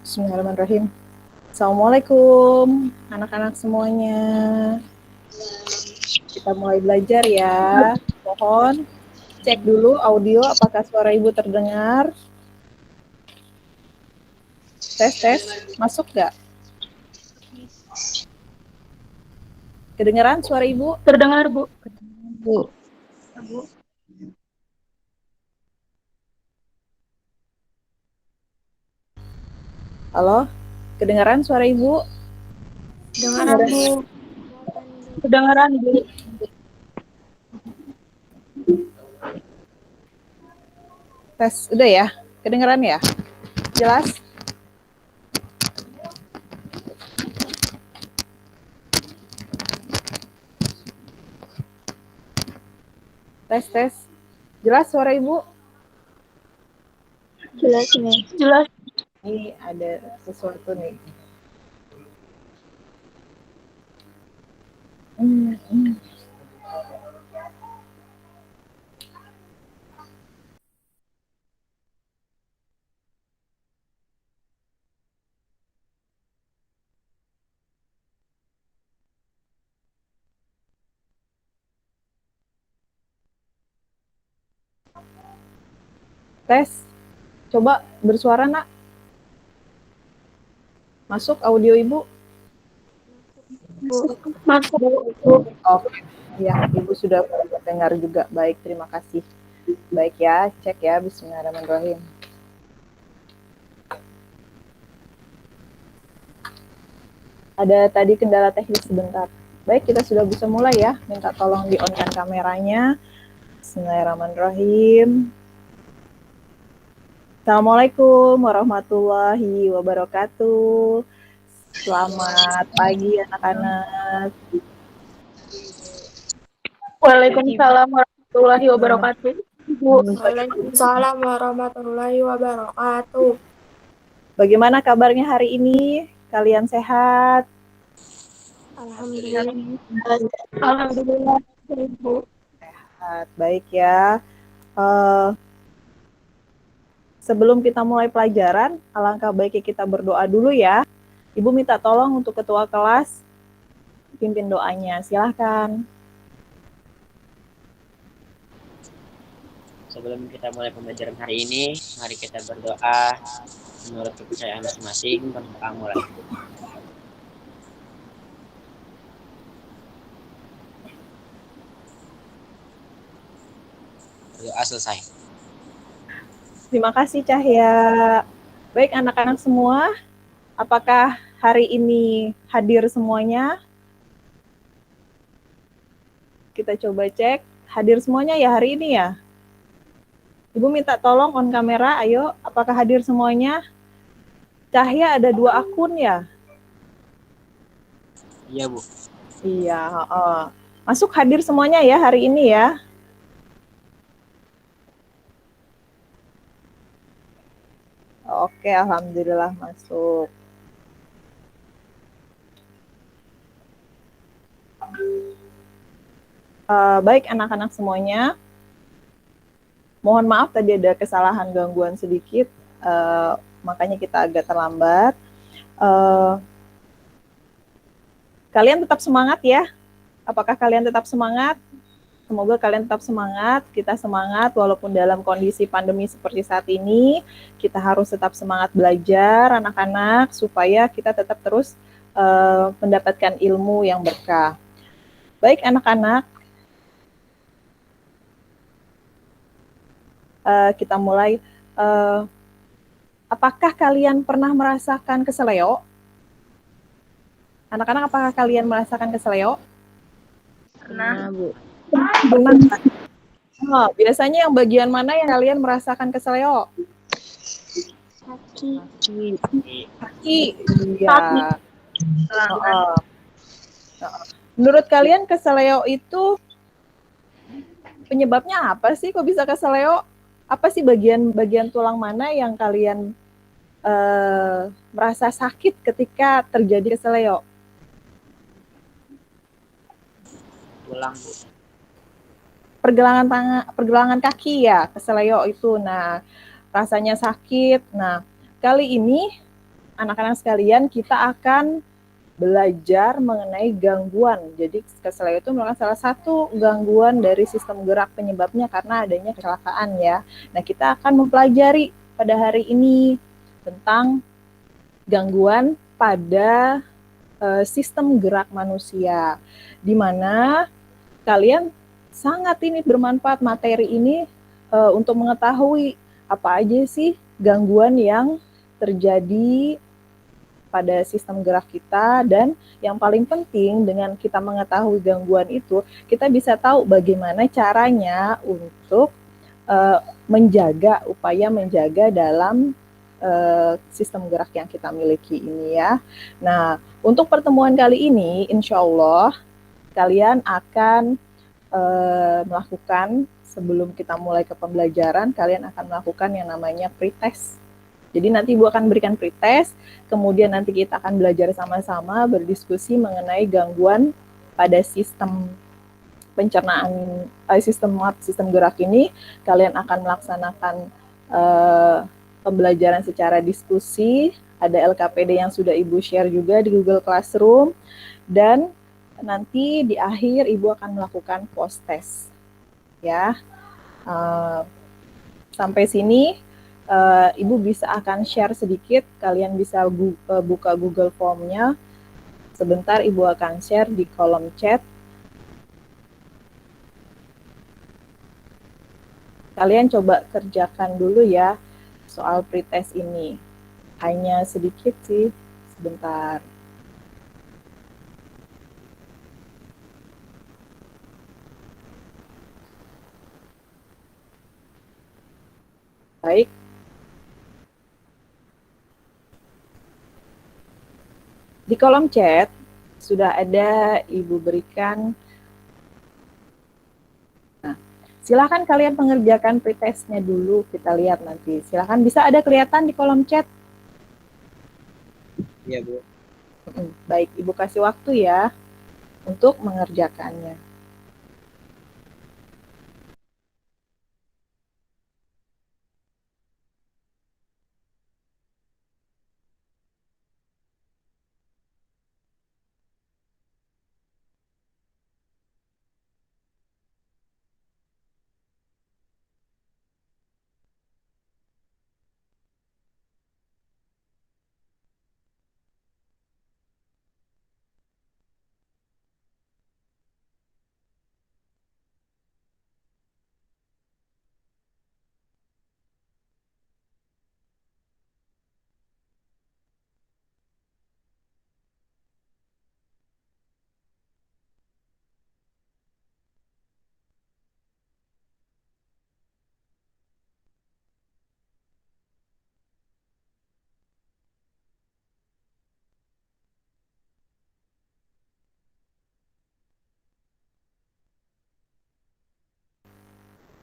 Bismillahirrahmanirrahim. Assalamualaikum anak-anak semuanya. Kita mulai belajar ya. Mohon cek dulu audio apakah suara ibu terdengar. Tes. Masuk nggak? Kedengeran suara ibu? Terdengar, Bu. Bu. Halo? Kedengeran suara ibu? Kedengaran, Bu. Kedengaran, Bu. Tes, udah ya? Kedengeran ya? Jelas? Tes. Jelas suara ibu? Jelas nih. Jelas. Ini ada sesuatu nih. Tes. Coba bersuara, Nak. Masuk audio ibu? Masuk, Bu. Oke. Ya, ibu sudah dengar juga. Baik, terima kasih. Baik ya, cek ya. Bismillahirrahmanirrahim. Ada tadi kendala teknis sebentar. Baik, kita sudah bisa mulai ya. Minta tolong di-on-kan kameranya. Bismillahirrahmanirrahim. Assalamualaikum warahmatullahi wabarakatuh. Selamat pagi anak-anak. Waalaikumsalam warahmatullahi wabarakatuh. Bu. Waalaikumsalam warahmatullahi wabarakatuh. Bagaimana kabarnya hari ini? Kalian sehat? Alhamdulillah. Alhamdulillah, Bu. Baik ya. Sebelum kita mulai pelajaran, alangkah baiknya kita berdoa dulu ya. Ibu minta tolong untuk ketua kelas pimpin doanya. Silahkan. Sebelum kita mulai pembelajaran hari ini, mari kita berdoa menurut kepercayaan masing-masing. Berdoa mulai. Berdoa selesai. Terima kasih Cahya. Baik anak-anak semua, apakah hari ini hadir semuanya? Kita coba cek. Hadir semuanya ya hari ini ya? Ibu minta tolong on kamera, ayo. Apakah hadir semuanya? Cahya ada 2 akun ya? Iya, Bu. Iya. Masuk hadir semuanya ya hari ini ya? Oke, alhamdulillah masuk. Baik anak-anak semuanya. Mohon maaf tadi ada kesalahan gangguan sedikit, makanya kita agak terlambat. Kalian tetap semangat ya? Apakah kalian tetap semangat? Semoga kalian tetap semangat, kita semangat walaupun dalam kondisi pandemi seperti saat ini, kita harus tetap semangat belajar anak-anak supaya kita tetap terus mendapatkan ilmu yang berkah. Baik anak-anak, kita mulai. Apakah kalian pernah merasakan keseleo? Anak-anak, apakah kalian merasakan keseleo? Pernah, Bu. Pernah. Biasanya yang bagian mana yang kalian merasakan keseleo? Kaki. Iya. Menurut kalian keseleo itu penyebabnya apa sih? Kok bisa keseleo? Apa sih bagian tulang mana yang kalian merasa sakit ketika terjadi keseleo? Tulang, Bu. Pergelangan kaki ya, keseleo itu. Nah, rasanya sakit. Nah, kali ini anak-anak sekalian, kita akan belajar mengenai gangguan. Jadi keseleo itu merupakan salah satu gangguan dari sistem gerak penyebabnya karena adanya kecelakaan ya. Nah, kita akan mempelajari pada hari ini tentang gangguan pada sistem gerak manusia, di mana kalian sangat ini bermanfaat materi ini untuk mengetahui apa aja sih gangguan yang terjadi pada sistem gerak kita, dan yang paling penting dengan kita mengetahui gangguan itu, kita bisa tahu bagaimana caranya untuk upaya menjaga dalam sistem gerak yang kita miliki ini ya. Nah, untuk pertemuan kali ini, insya Allah kalian akan melakukan, sebelum kita mulai ke pembelajaran, kalian akan melakukan yang namanya pretest. Jadi nanti Ibu akan berikan pretest, kemudian nanti kita akan belajar sama-sama berdiskusi mengenai gangguan pada sistem pencernaan, sistem gerak ini. Kalian akan melaksanakan pembelajaran secara diskusi, ada LKPD yang sudah Ibu share juga di Google Classroom, dan nanti di akhir Ibu akan melakukan post test. Ya, sampai sini Ibu bisa akan share sedikit, kalian bisa buka Google Form-nya. Sebentar Ibu akan share di kolom chat. Kalian coba kerjakan dulu ya soal pretest ini. Hanya sedikit sih, sebentar. Baik. Di kolom chat sudah ada Ibu berikan. Nah, silakan kalian mengerjakan pretestnya dulu, kita lihat nanti. Silakan, bisa ada kelihatan di kolom chat. Iya, Bu. Baik, Ibu kasih waktu ya untuk mengerjakannya.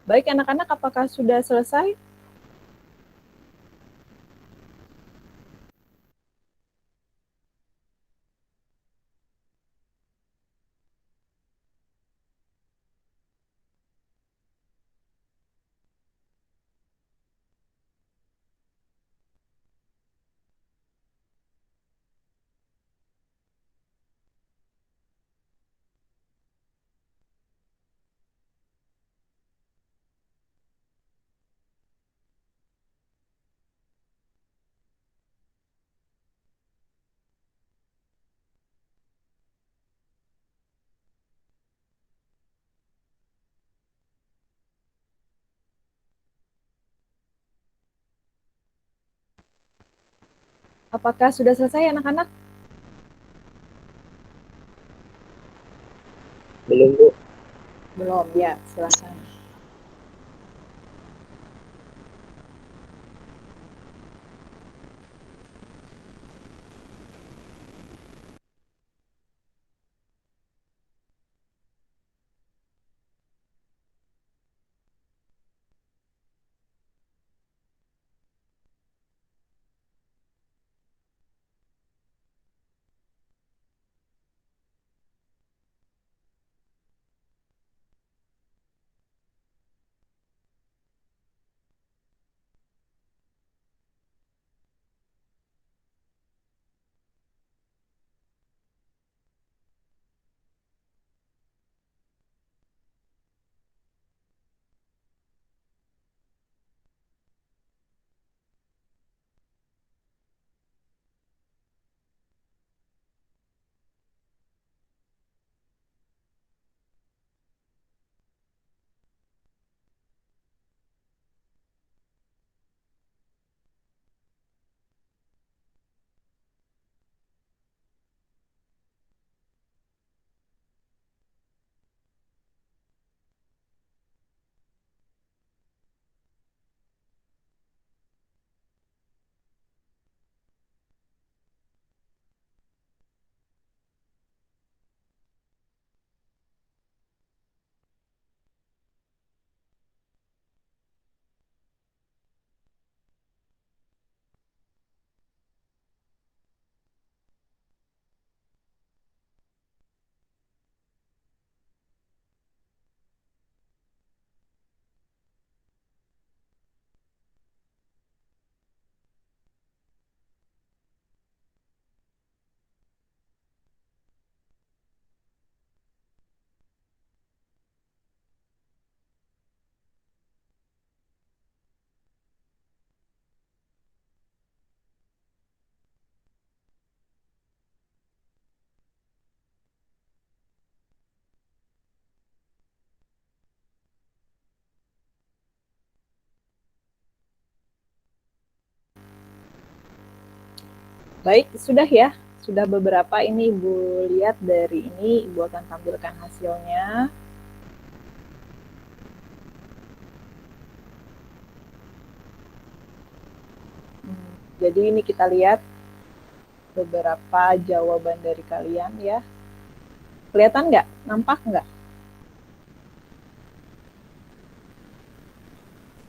Baik anak-anak, apakah sudah selesai? Apakah sudah selesai anak-anak? Belum, Bu. Belum, ya, silakan. Baik, sudah ya. Sudah beberapa ini Ibu lihat dari ini, Ibu akan tampilkan hasilnya. Jadi ini kita lihat beberapa jawaban dari kalian ya. Kelihatan nggak? Nampak nggak?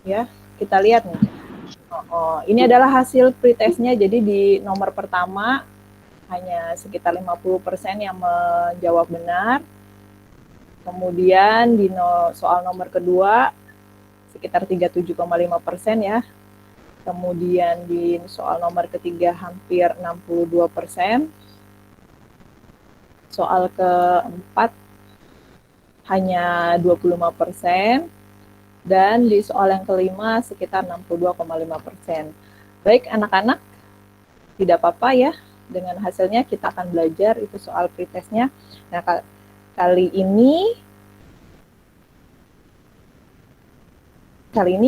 Ya, kita lihat nih. Ini adalah hasil pretestnya. Jadi di nomor pertama hanya sekitar 50% yang menjawab benar. Kemudian di soal nomor kedua sekitar 37,5% ya. Kemudian di soal nomor ketiga hampir 62%. Soal keempat hanya 25%. Dan di soal yang kelima sekitar 62,5%. Baik anak-anak, tidak apa-apa ya. Dengan hasilnya kita akan belajar itu soal pretestnya. Nah, kali ini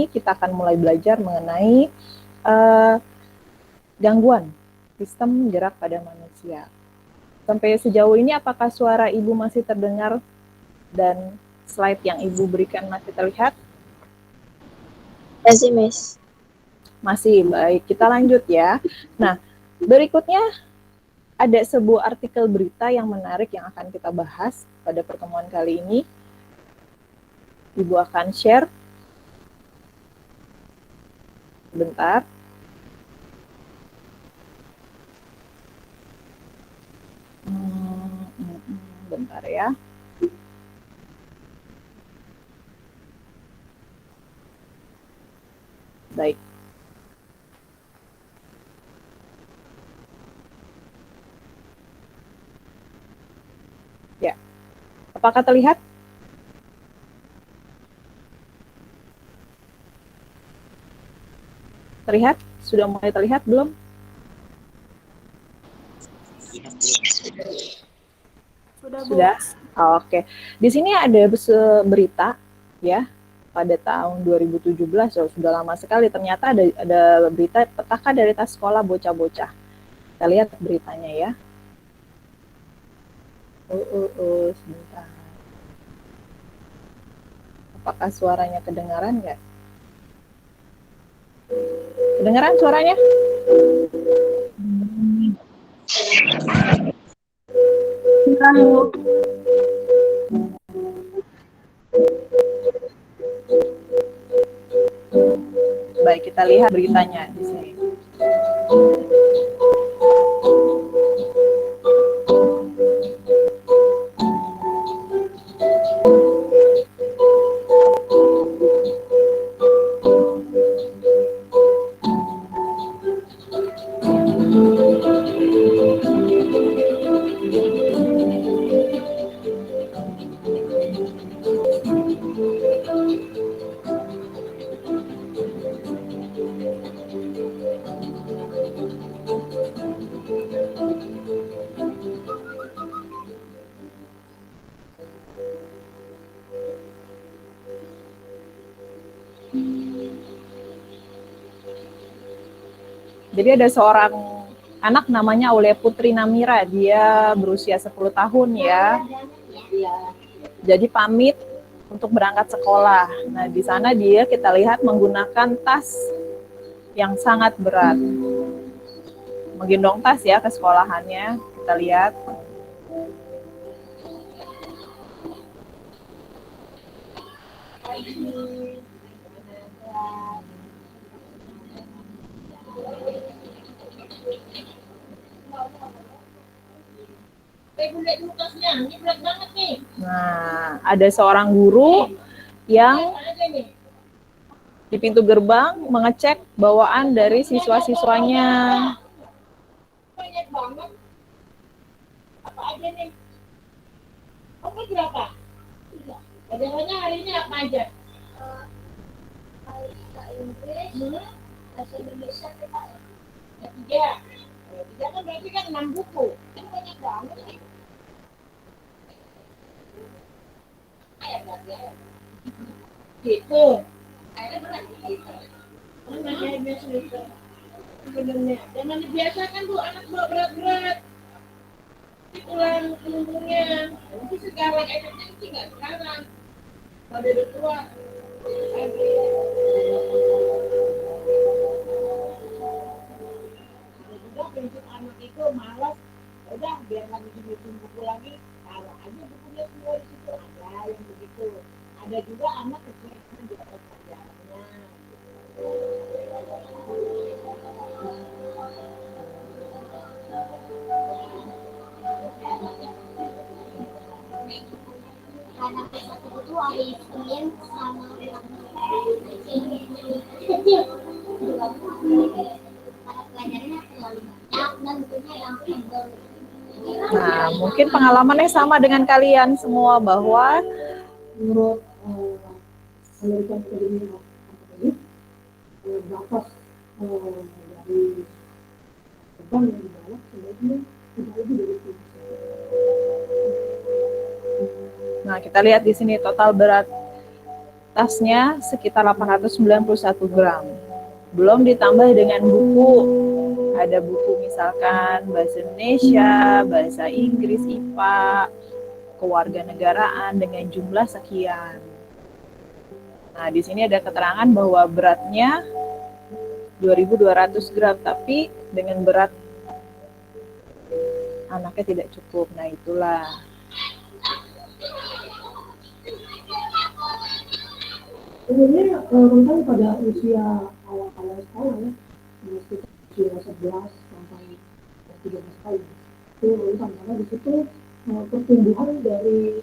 kita akan mulai belajar mengenai gangguan sistem gerak pada manusia. Sampai sejauh ini apakah suara Ibu masih terdengar dan slide yang Ibu berikan masih terlihat? Masih, Miss. Masih, baik. Kita lanjut ya. Nah, berikutnya ada sebuah artikel berita yang menarik yang akan kita bahas pada pertemuan kali ini. Ibu akan share. Bentar. Bentar ya. Baik. Ya. Apakah terlihat? Terlihat? Sudah mulai terlihat belum? Sudah? Oke. Di sini ada berita ya. Pada tahun 2017, sudah lama sekali, ternyata ada berita petaka dari tas sekolah bocah-bocah. Kita lihat beritanya ya. Sebentar. Apakah suaranya kedengaran nggak? Kedengaran suaranya? Baik, kita lihat beritanya di sini. Jadi ada seorang anak namanya Aulia Putri Namira, dia berusia 10 tahun ya. Jadi pamit untuk berangkat sekolah. Nah, di sana dia kita lihat menggunakan tas yang sangat berat. Menggendong tas ya ke sekolahannya, kita lihat. Nah, ada seorang guru yang di pintu gerbang mengecek bawaan dari siswa-siswanya. Banyak banget. Apa aja nih? Kamu berapa? Pelajarannya hari ini apa aja? Bahasa Inggris, bahasa Indonesia, PKN. Tiga. Tiga kan berarti kan 6 buku. Itu banyak banget nih. Gitu. Akhirnya berat gitu. Mana akhirnya cerita. Sebenarnya. Jangan dibiasakan Bu, anak Bu. berat-berat. Ulang umurnya. Itu sekarang energi nggak sekarang. Kalau udah tua. Juga prinsip anak itu malas. Udah biar lagi dibikin buku lagi. Taruh aja bukunya semua di situ. Ada yang begitu. Ada juga anak kecil yang juga pelajarannya. Anak satu itu hari Senin sama kecil. Para pelajarannya terlalu banyak dan bukunya yang tebal. Nah, mungkin pengalamannya sama dengan kalian semua bahwa menurut American Academy of Science batas dari beban yang dibawa sebaiknya tidak lebih dari 10%. nah, kita lihat di sini total berat tasnya sekitar 891 gram. Belum ditambah dengan buku. Ada buku misalkan bahasa Indonesia, bahasa Inggris, IPA, kewarganegaraan dengan jumlah sekian. Nah, di sini ada keterangan bahwa beratnya 2.200 gram, tapi dengan berat anaknya tidak cukup. Nah, itulah. Sebenarnya rentang pada usia awal-awal sekolah ya, sekitar usia 11 sampai 13 tahun. Itu rentang karena di situ pertumbuhan dari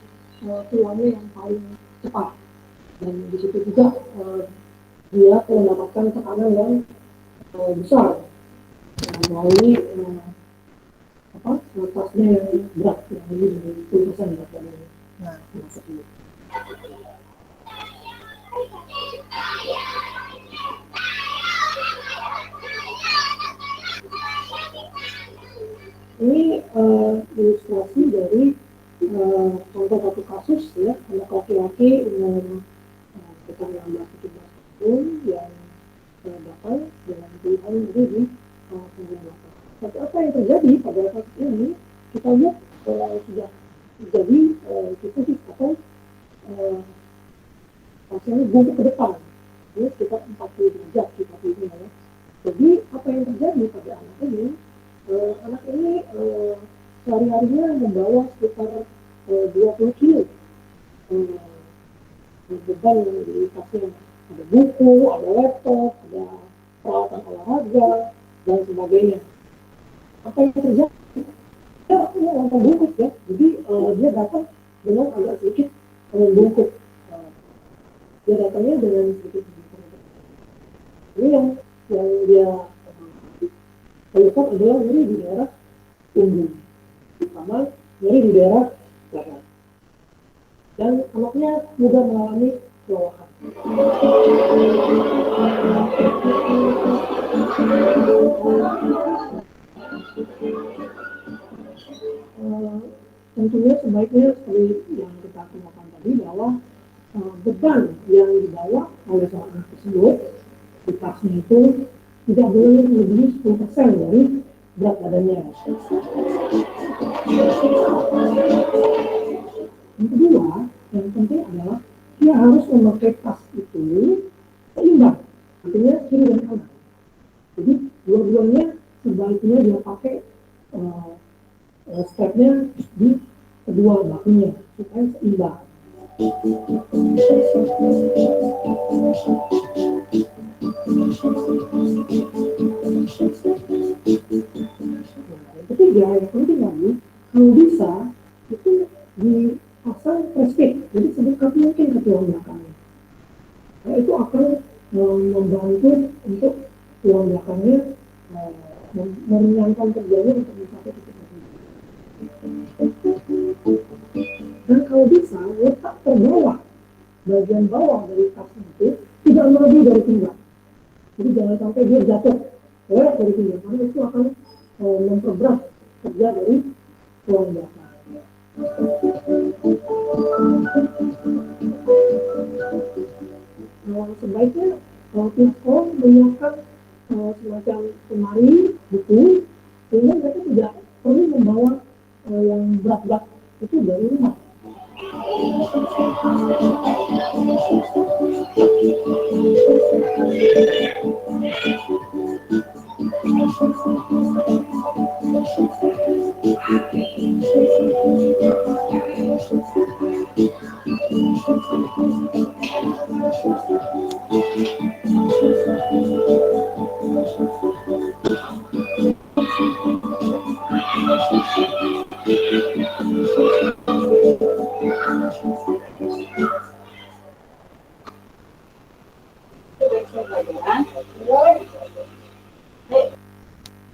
tulangnya yang paling cepat. Dan di situ juga dia mendapatkan tekanan yang besar melalui tasnya yang berat, yang lebih dari 10% berat badannya. Nah, ini ilustrasi dari contoh satu kasus ya, anak laki-laki umur sekitar 16-17 tahun yang datang dengan keluhan nyeri di punggung belakang. Tapi apa yang terjadi pada kasus ini? Kita lihat sudah terjadi titik atau pasiennya bungkuk ke depan, ini sekitar 40 derajat kita pilih ya. Jadi apa yang terjadi pada anak ini? Anak ini sehari-harinya membawa sekitar 20 kilo beban yang di tasnya. Ada buku, ada laptop, ada peralatan olahraga, dan sebagainya. Apa yang terjadi? Dia langsung bungkuk ya. Jadi dia datang dengan agak sedikit membungkuk. Dia datangnya dengan sedikit membungkuk. Ini yang dia keluhkan adalah nyeri di daerah punggung, sama nyeri di daerah leher. Dan anaknya mudah mengalami kelelahan. Tentunya sebaiknya seperti yang kita kemukakan tadi bahwa beban yang dibawa oleh seorang anak tersebut di tasnya itu tidak boleh lebih 10% dari berat badannya. Yang kedua, yang penting adalah dia harus memakai tas itu seimbang, artinya kiri dan kanan. Jadi dua-duanya sebaiknya dia pakai strapnya di kedua bahunya supaya seimbang. Yang ketiga, yang penting lagi, kalau bisa itu dipasang plastik, jadi sedekat mungkin ke tulang belakangnya. Nah, itu akan membantu untuk tulang belakangnya meringankan kerjanya untuk mencapai titik tertentu. Dan kalau bisa letak terbawah, bagian bawah dari tas itu tidak melebihi dari pinggang. Jadi jangan sampai dia jatuh lewat dari pinggang, karena itu akan memperberat kerja dari tulang belakang. Sebaiknya kalau sekolah menyiapkan semacam lemari buku sehingga mereka tidak perlu membawa yang berat-berat itu dari rumah.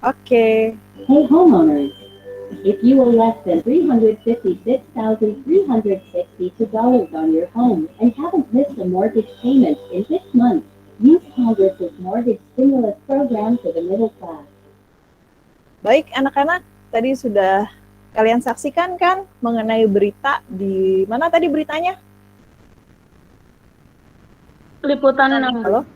Oke. Hey homeowners, if you owe less than $356,362 on your home and haven't missed a mortgage payment in 6 months, use Congress's mortgage stimulus program for the middle class. Baik anak-anak, tadi sudah kalian saksikan kan mengenai berita di mana tadi beritanya? Liputan 6. Halo?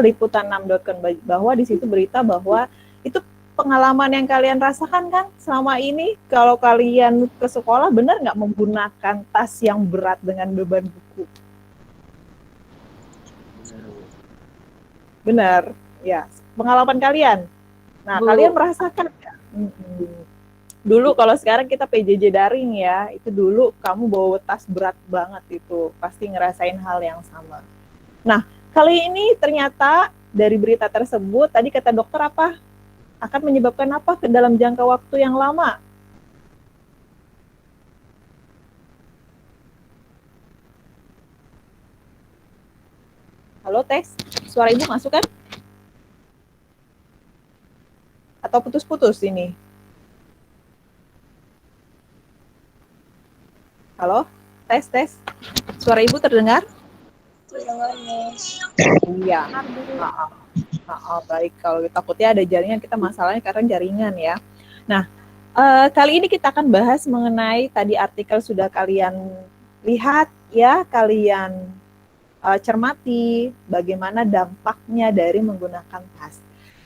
Liputan6.com, bahwa di situ berita bahwa itu pengalaman yang kalian rasakan kan selama ini kalau kalian ke sekolah, benar nggak menggunakan tas yang berat dengan beban buku? Benar, ya. Pengalaman kalian. Nah, kalian merasakan nggak? Dulu kalau sekarang kita PJJ daring ya, itu dulu kamu bawa tas berat banget itu, pasti ngerasain hal yang sama. Nah, kali ini ternyata dari berita tersebut, tadi kata dokter apa? Akan menyebabkan apa ke dalam jangka waktu yang lama? Halo, tes. Suara ibu masuk kan? Atau putus-putus ini? Halo, tes. Suara ibu terdengar? Iya. Baik, kalau takutnya ada jaringan, kita masalahnya karena jaringan ya. Nah, kali ini kita akan bahas mengenai tadi artikel sudah kalian lihat ya, kalian cermati bagaimana dampaknya dari menggunakan tas.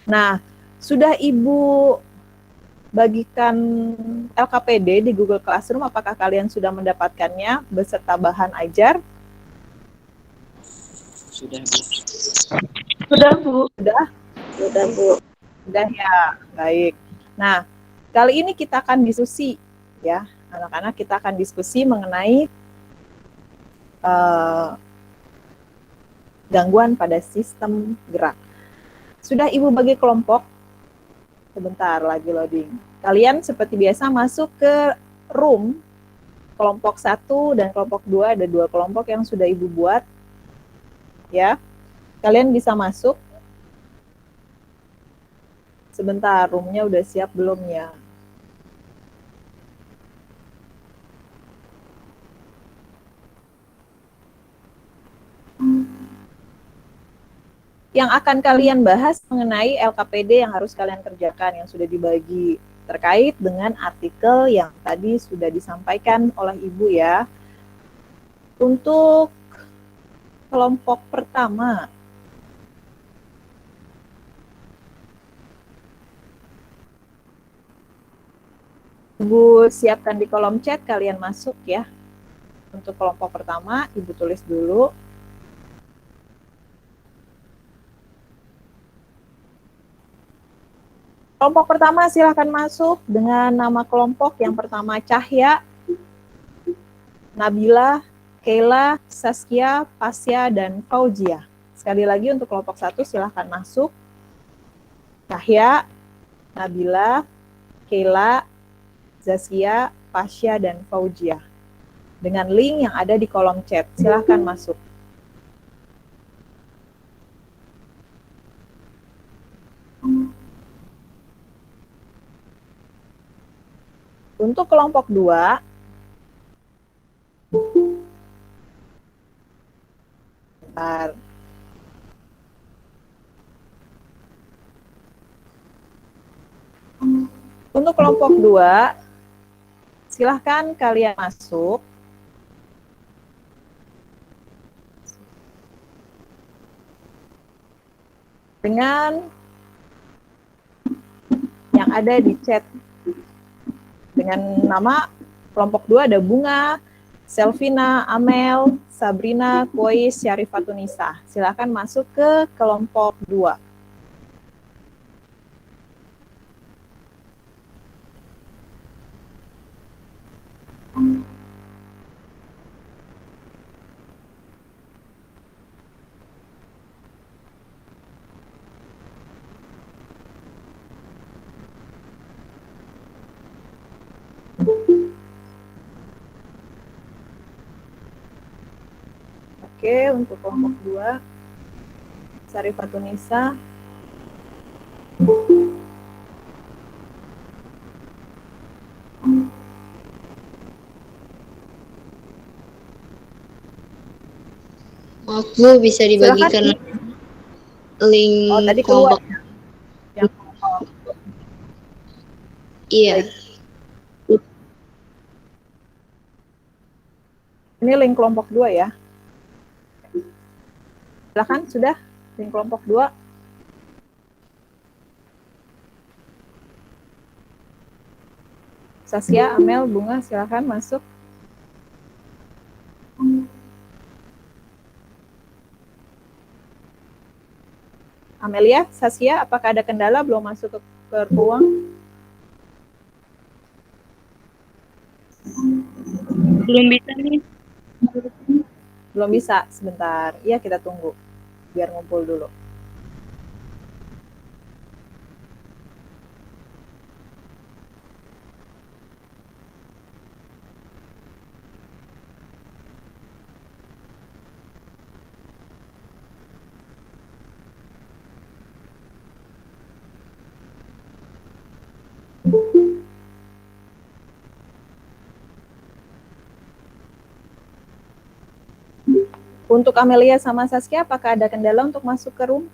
Nah, sudah Ibu bagikan LKPD di Google Classroom, apakah kalian sudah mendapatkannya beserta bahan ajar? Sudah, Bu. Sudah, Bu. Sudah, Bu. Sudah ya, baik. Nah, kali ini kita akan diskusi ya, anak-anak, kita akan diskusi mengenai gangguan pada sistem gerak. Sudah Ibu bagi kelompok? Sebentar lagi loading. Kalian seperti biasa masuk ke room kelompok 1 dan kelompok 2, ada 2 kelompok yang sudah Ibu buat. Ya, kalian bisa masuk. Sebentar, roomnya udah siap belum ya? Yang akan kalian bahas mengenai LKPD yang harus kalian kerjakan, yang sudah dibagi terkait dengan artikel yang tadi sudah disampaikan oleh Ibu ya. Untuk kelompok pertama, Ibu siapkan di kolom chat, kalian masuk ya. Untuk kelompok pertama, Ibu tulis dulu. Kelompok pertama silahkan masuk dengan nama kelompok. Yang pertama Cahya, Nabila, Keila, Saskia, Pasya, dan Fauzia. Sekali lagi untuk kelompok 1 silahkan masuk. Cahya, Nabila, Keila, Zaskia, Pasya, dan Fauzia. Dengan link yang ada di kolom chat, silahkan masuk. Untuk kelompok 2, bentar. Untuk kelompok 2, silahkan kalian masuk. Dengan yang yang ada di chat. Dengan nama kelompok 2 ada Bunga, Selvina, Amel, Sabrina, Kois, Syarifatunisa. Silakan masuk ke kelompok 2. Oke, untuk kelompok 2, Syarifatunisa. Maaf Bu, bisa dibagikan link Oh, tadi keluar. kelompok. Yang Iya. Baik. Ini link kelompok 2 ya. Silakan, sudah link kelompok 2. Saskia, Amel, Bunga, silakan masuk. Amelia, Saskia, apakah ada kendala belum masuk ke ruang? Belum bisa nih. Belum bisa, sebentar. Iya, kita tunggu. Biar ngumpul dulu. Untuk Amelia sama Saskia, apakah ada kendala untuk masuk ke room?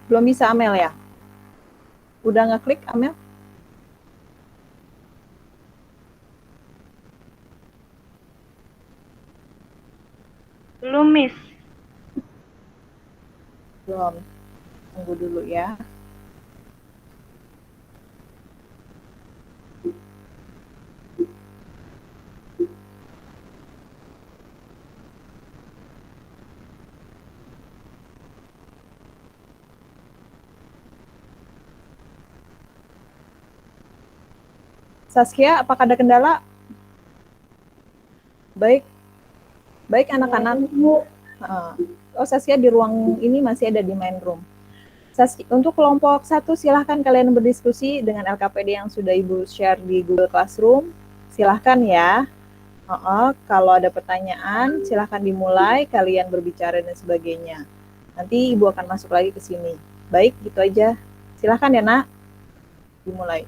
Belum bisa, Amel ya? Udah ngeklik, Amel? Belum, Miss. Belum. Tunggu dulu ya. Saskia, apakah ada kendala? Baik. Baik, anak-anak. Oh, Saskia di ruang ini masih ada di main room. Untuk kelompok 1, silahkan kalian berdiskusi dengan LKPD yang sudah Ibu share di Google Classroom. Silahkan ya. Kalau ada pertanyaan, silahkan dimulai, kalian berbicara dan sebagainya. Nanti Ibu akan masuk lagi ke sini. Baik, gitu aja. Silahkan ya, Nak. Dimulai.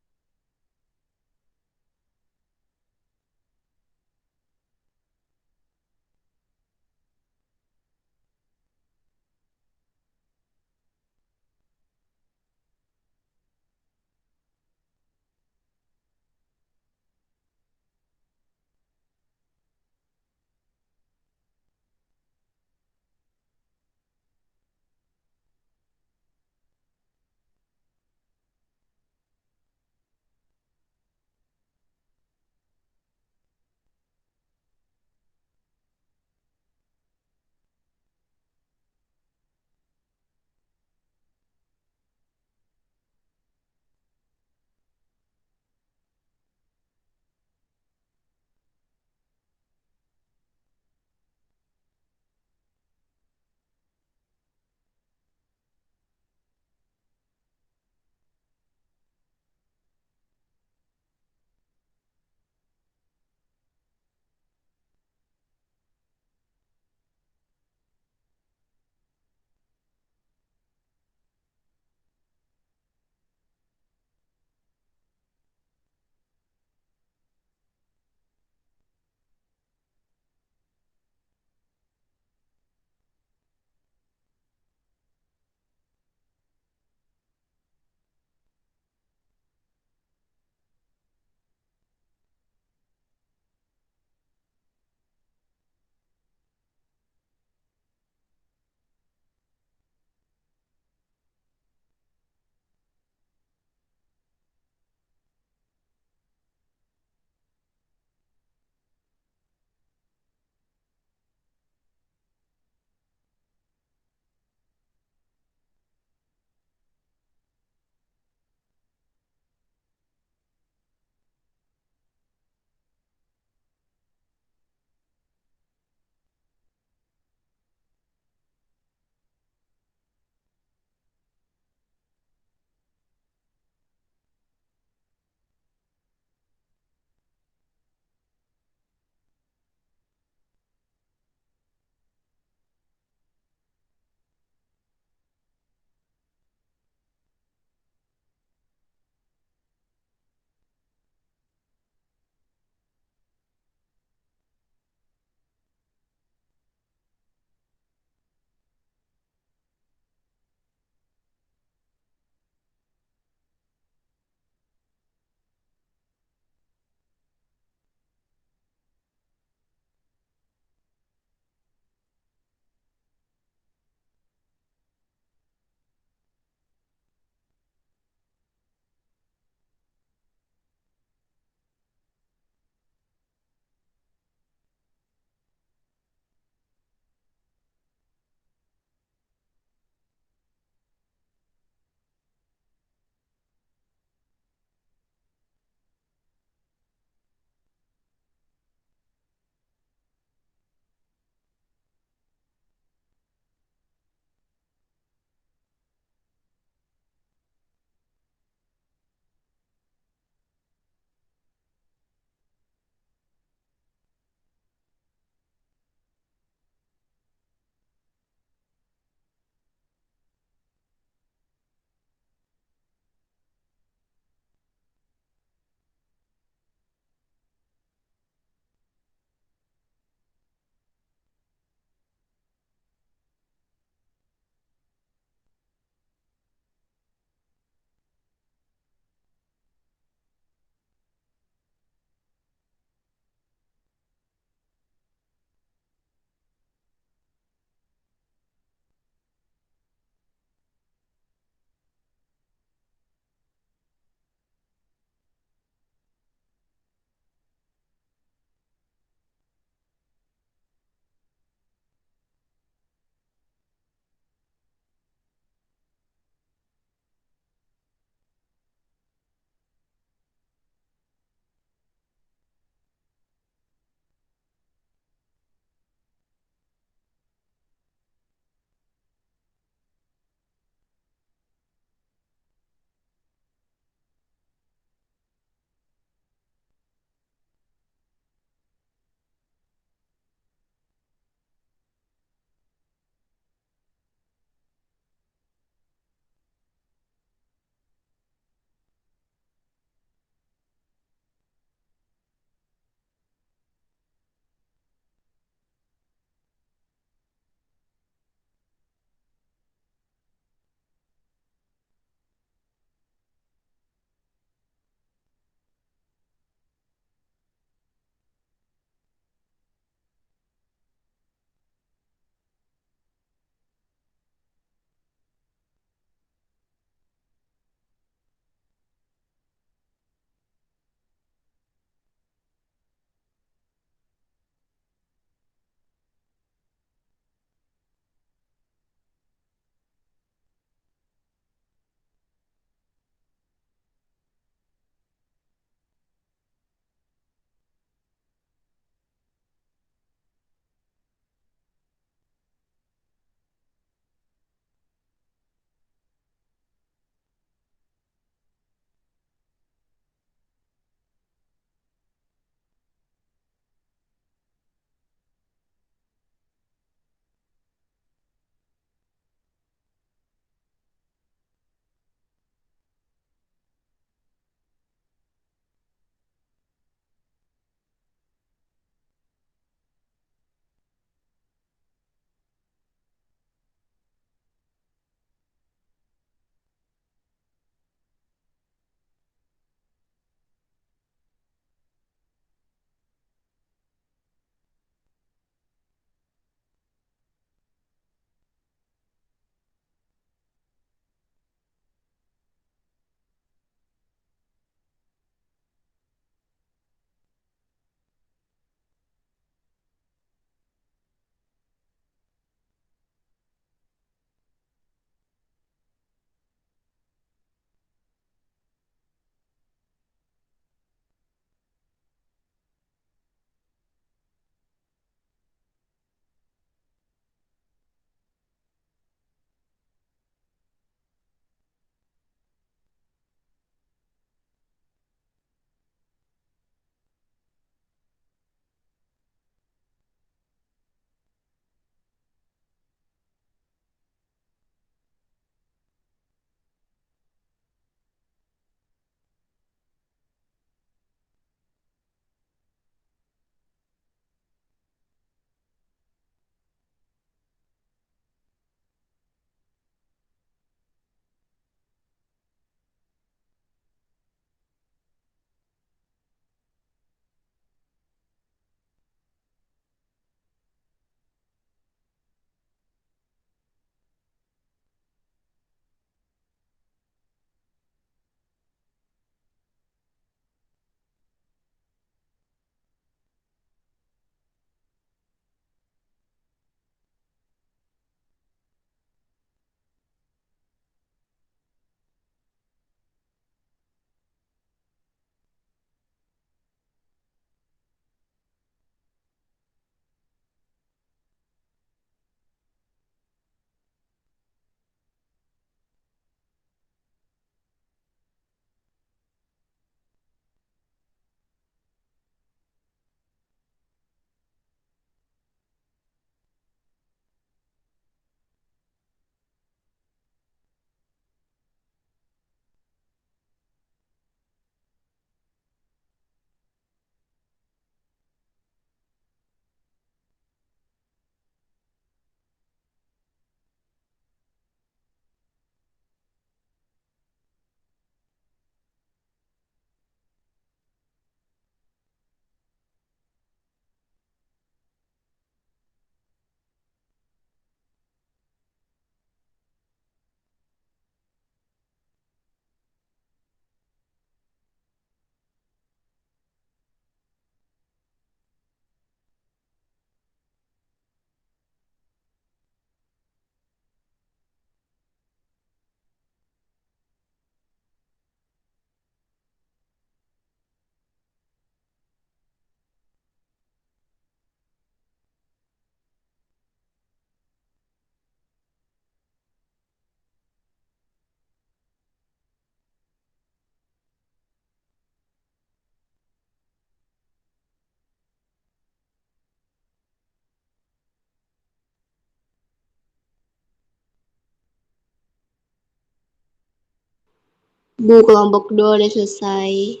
Bu, kelompok 2 udah selesai.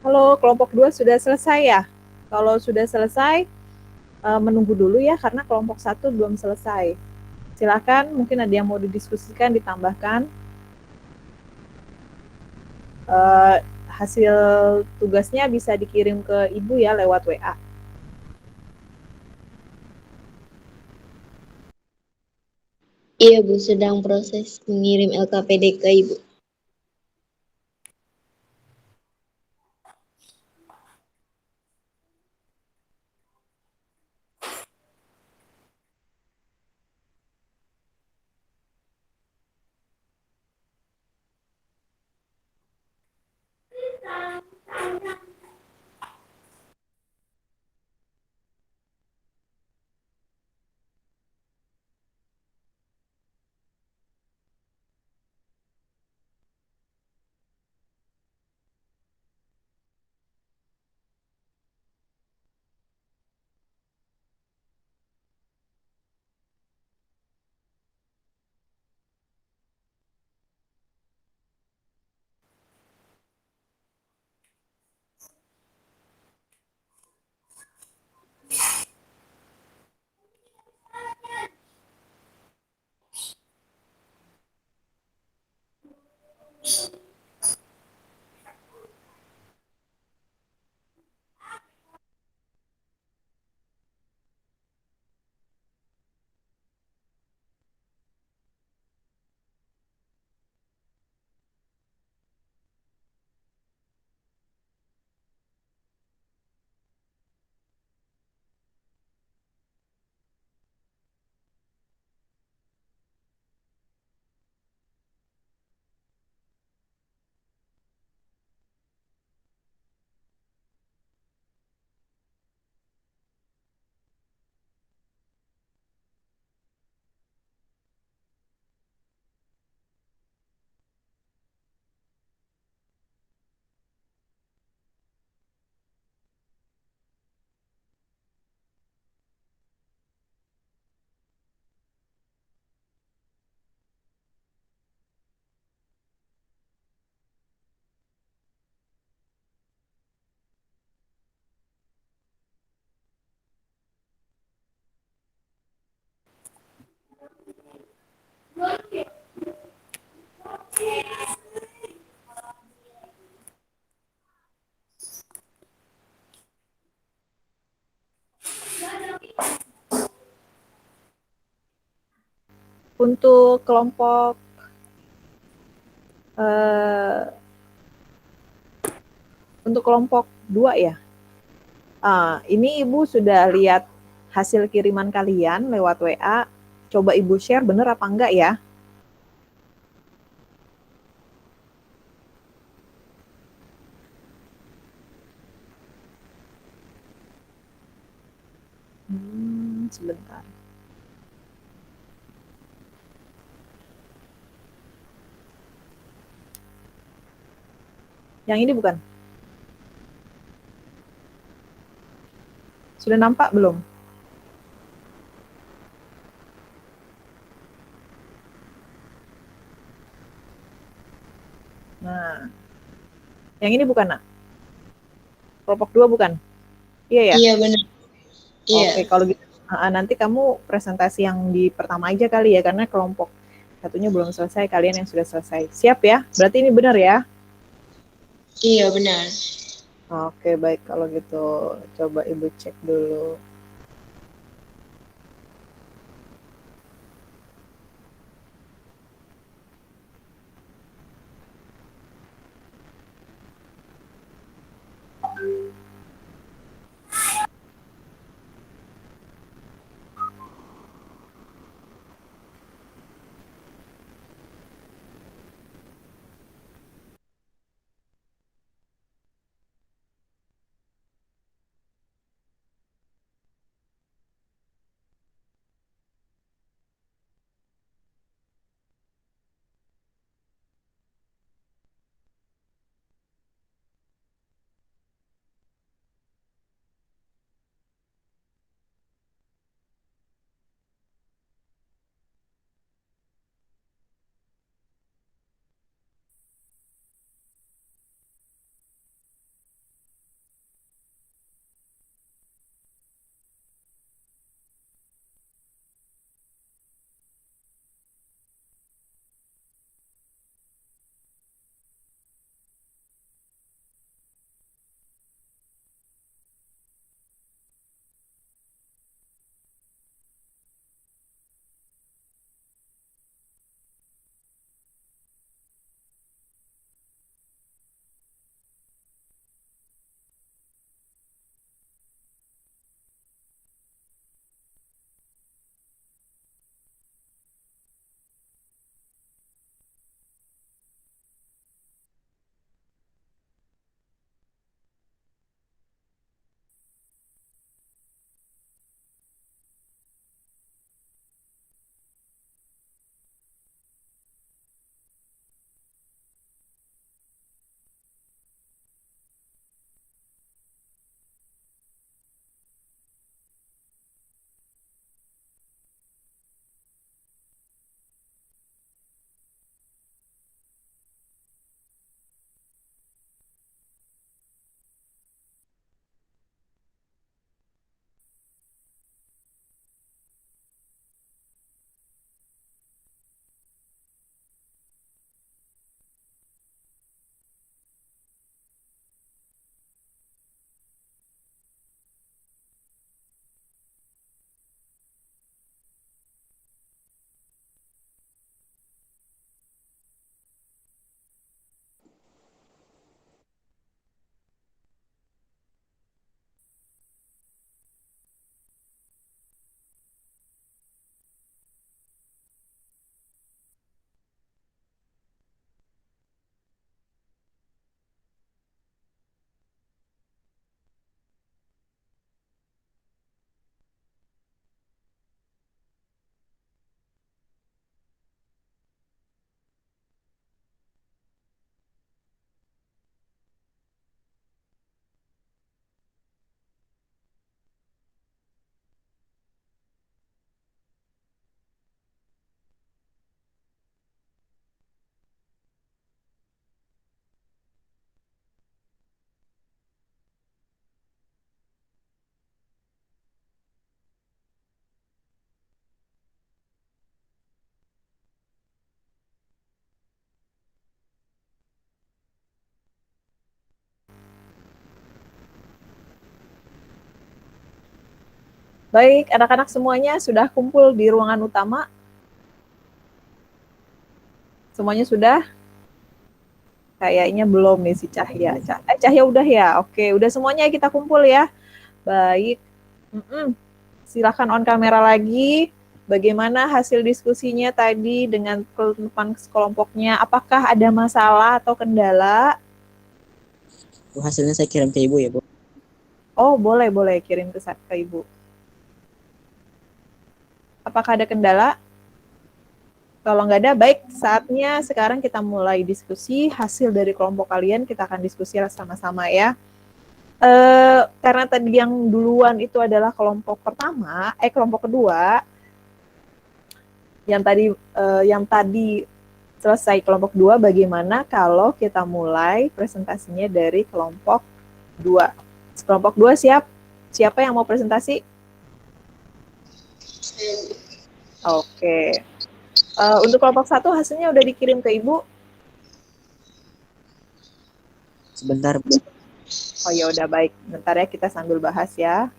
Halo, kelompok 2 sudah selesai ya? Kalau sudah selesai, menunggu dulu ya, karena kelompok 1 belum selesai. Silakan, mungkin ada yang mau didiskusikan, ditambahkan. Hasil tugasnya bisa dikirim ke Ibu ya lewat WA. Iya, Bu, sedang proses mengirim LKPD ke Ibu. Untuk kelompok eh, untuk kelompok 2 ya. Ini Ibu sudah lihat hasil kiriman kalian lewat WA. Coba Ibu share bener apa enggak ya? Sebentar. Yang ini bukan? Sudah nampak belum? Nah, yang ini bukan, Nak? Kelompok 2 bukan? Iya ya? Iya benar. Iya. Oke, kalau gitu nanti kamu presentasi yang di pertama aja kali ya, karena kelompok satunya belum selesai, kalian yang sudah selesai. Siap ya? Berarti ini benar ya? Iya benar. Oke, baik kalau gitu. Coba Ibu cek dulu. Baik, anak-anak semuanya sudah kumpul di ruangan utama? Semuanya sudah? Kayaknya belum nih si Cahya. Cahya udah ya? Oke, udah semuanya kita kumpul ya. Baik. Silakan on kamera lagi. Bagaimana hasil diskusinya tadi dengan teman kelompoknya? Apakah ada masalah atau kendala? Hasilnya saya kirim ke Ibu ya, Bu. Oh, boleh kirim ke Ibu. Apakah ada kendala? Kalau nggak ada, baik, saatnya sekarang kita mulai diskusi. Hasil dari kelompok kalian kita akan diskusi sama-sama ya. Karena tadi yang duluan itu adalah kelompok pertama, kelompok kedua, yang tadi selesai kelompok 2, bagaimana kalau kita mulai presentasinya dari kelompok 2? Kelompok 2 siapa yang mau presentasi? Oke. Untuk kelompok 1 hasilnya udah dikirim ke Ibu? Sebentar, Bu. Oh ya udah, baik. Bentar ya, kita sambil bahas ya.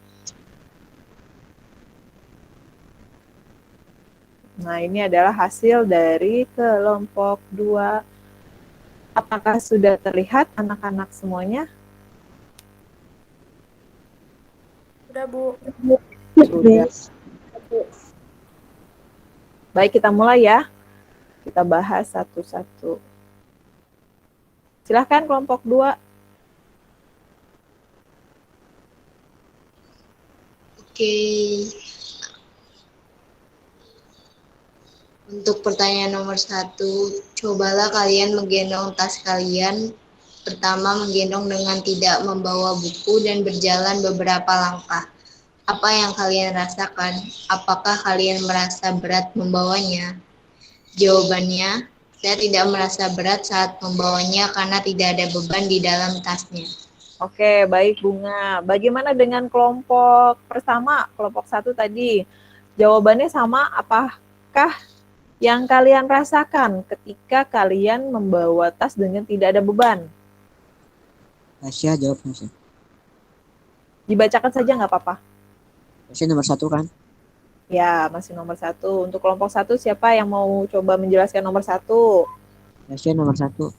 Nah, ini adalah hasil dari kelompok 2. Apakah sudah terlihat anak-anak semuanya? Udah, Bu. Sudah. Baik, kita mulai ya. Kita bahas satu-satu. Silahkan kelompok 2. Oke. Untuk pertanyaan nomor 1, cobalah kalian menggendong tas kalian. Pertama, menggendong dengan tidak membawa buku dan berjalan beberapa langkah. Apa yang kalian rasakan? Apakah kalian merasa berat membawanya? Jawabannya, saya tidak merasa berat saat membawanya karena tidak ada beban di dalam tasnya. Oke, baik Bunga. Bagaimana dengan kelompok pertama, kelompok 1 tadi? Jawabannya sama, apakah yang kalian rasakan ketika kalian membawa tas dengan tidak ada beban? Tasya jawab, Tasya. Dibacakan saja nggak apa-apa. Tasya nomor 1 kan? Ya, masih nomor 1. Untuk kelompok 1, siapa yang mau coba menjelaskan nomor 1? Tasya nomor 1.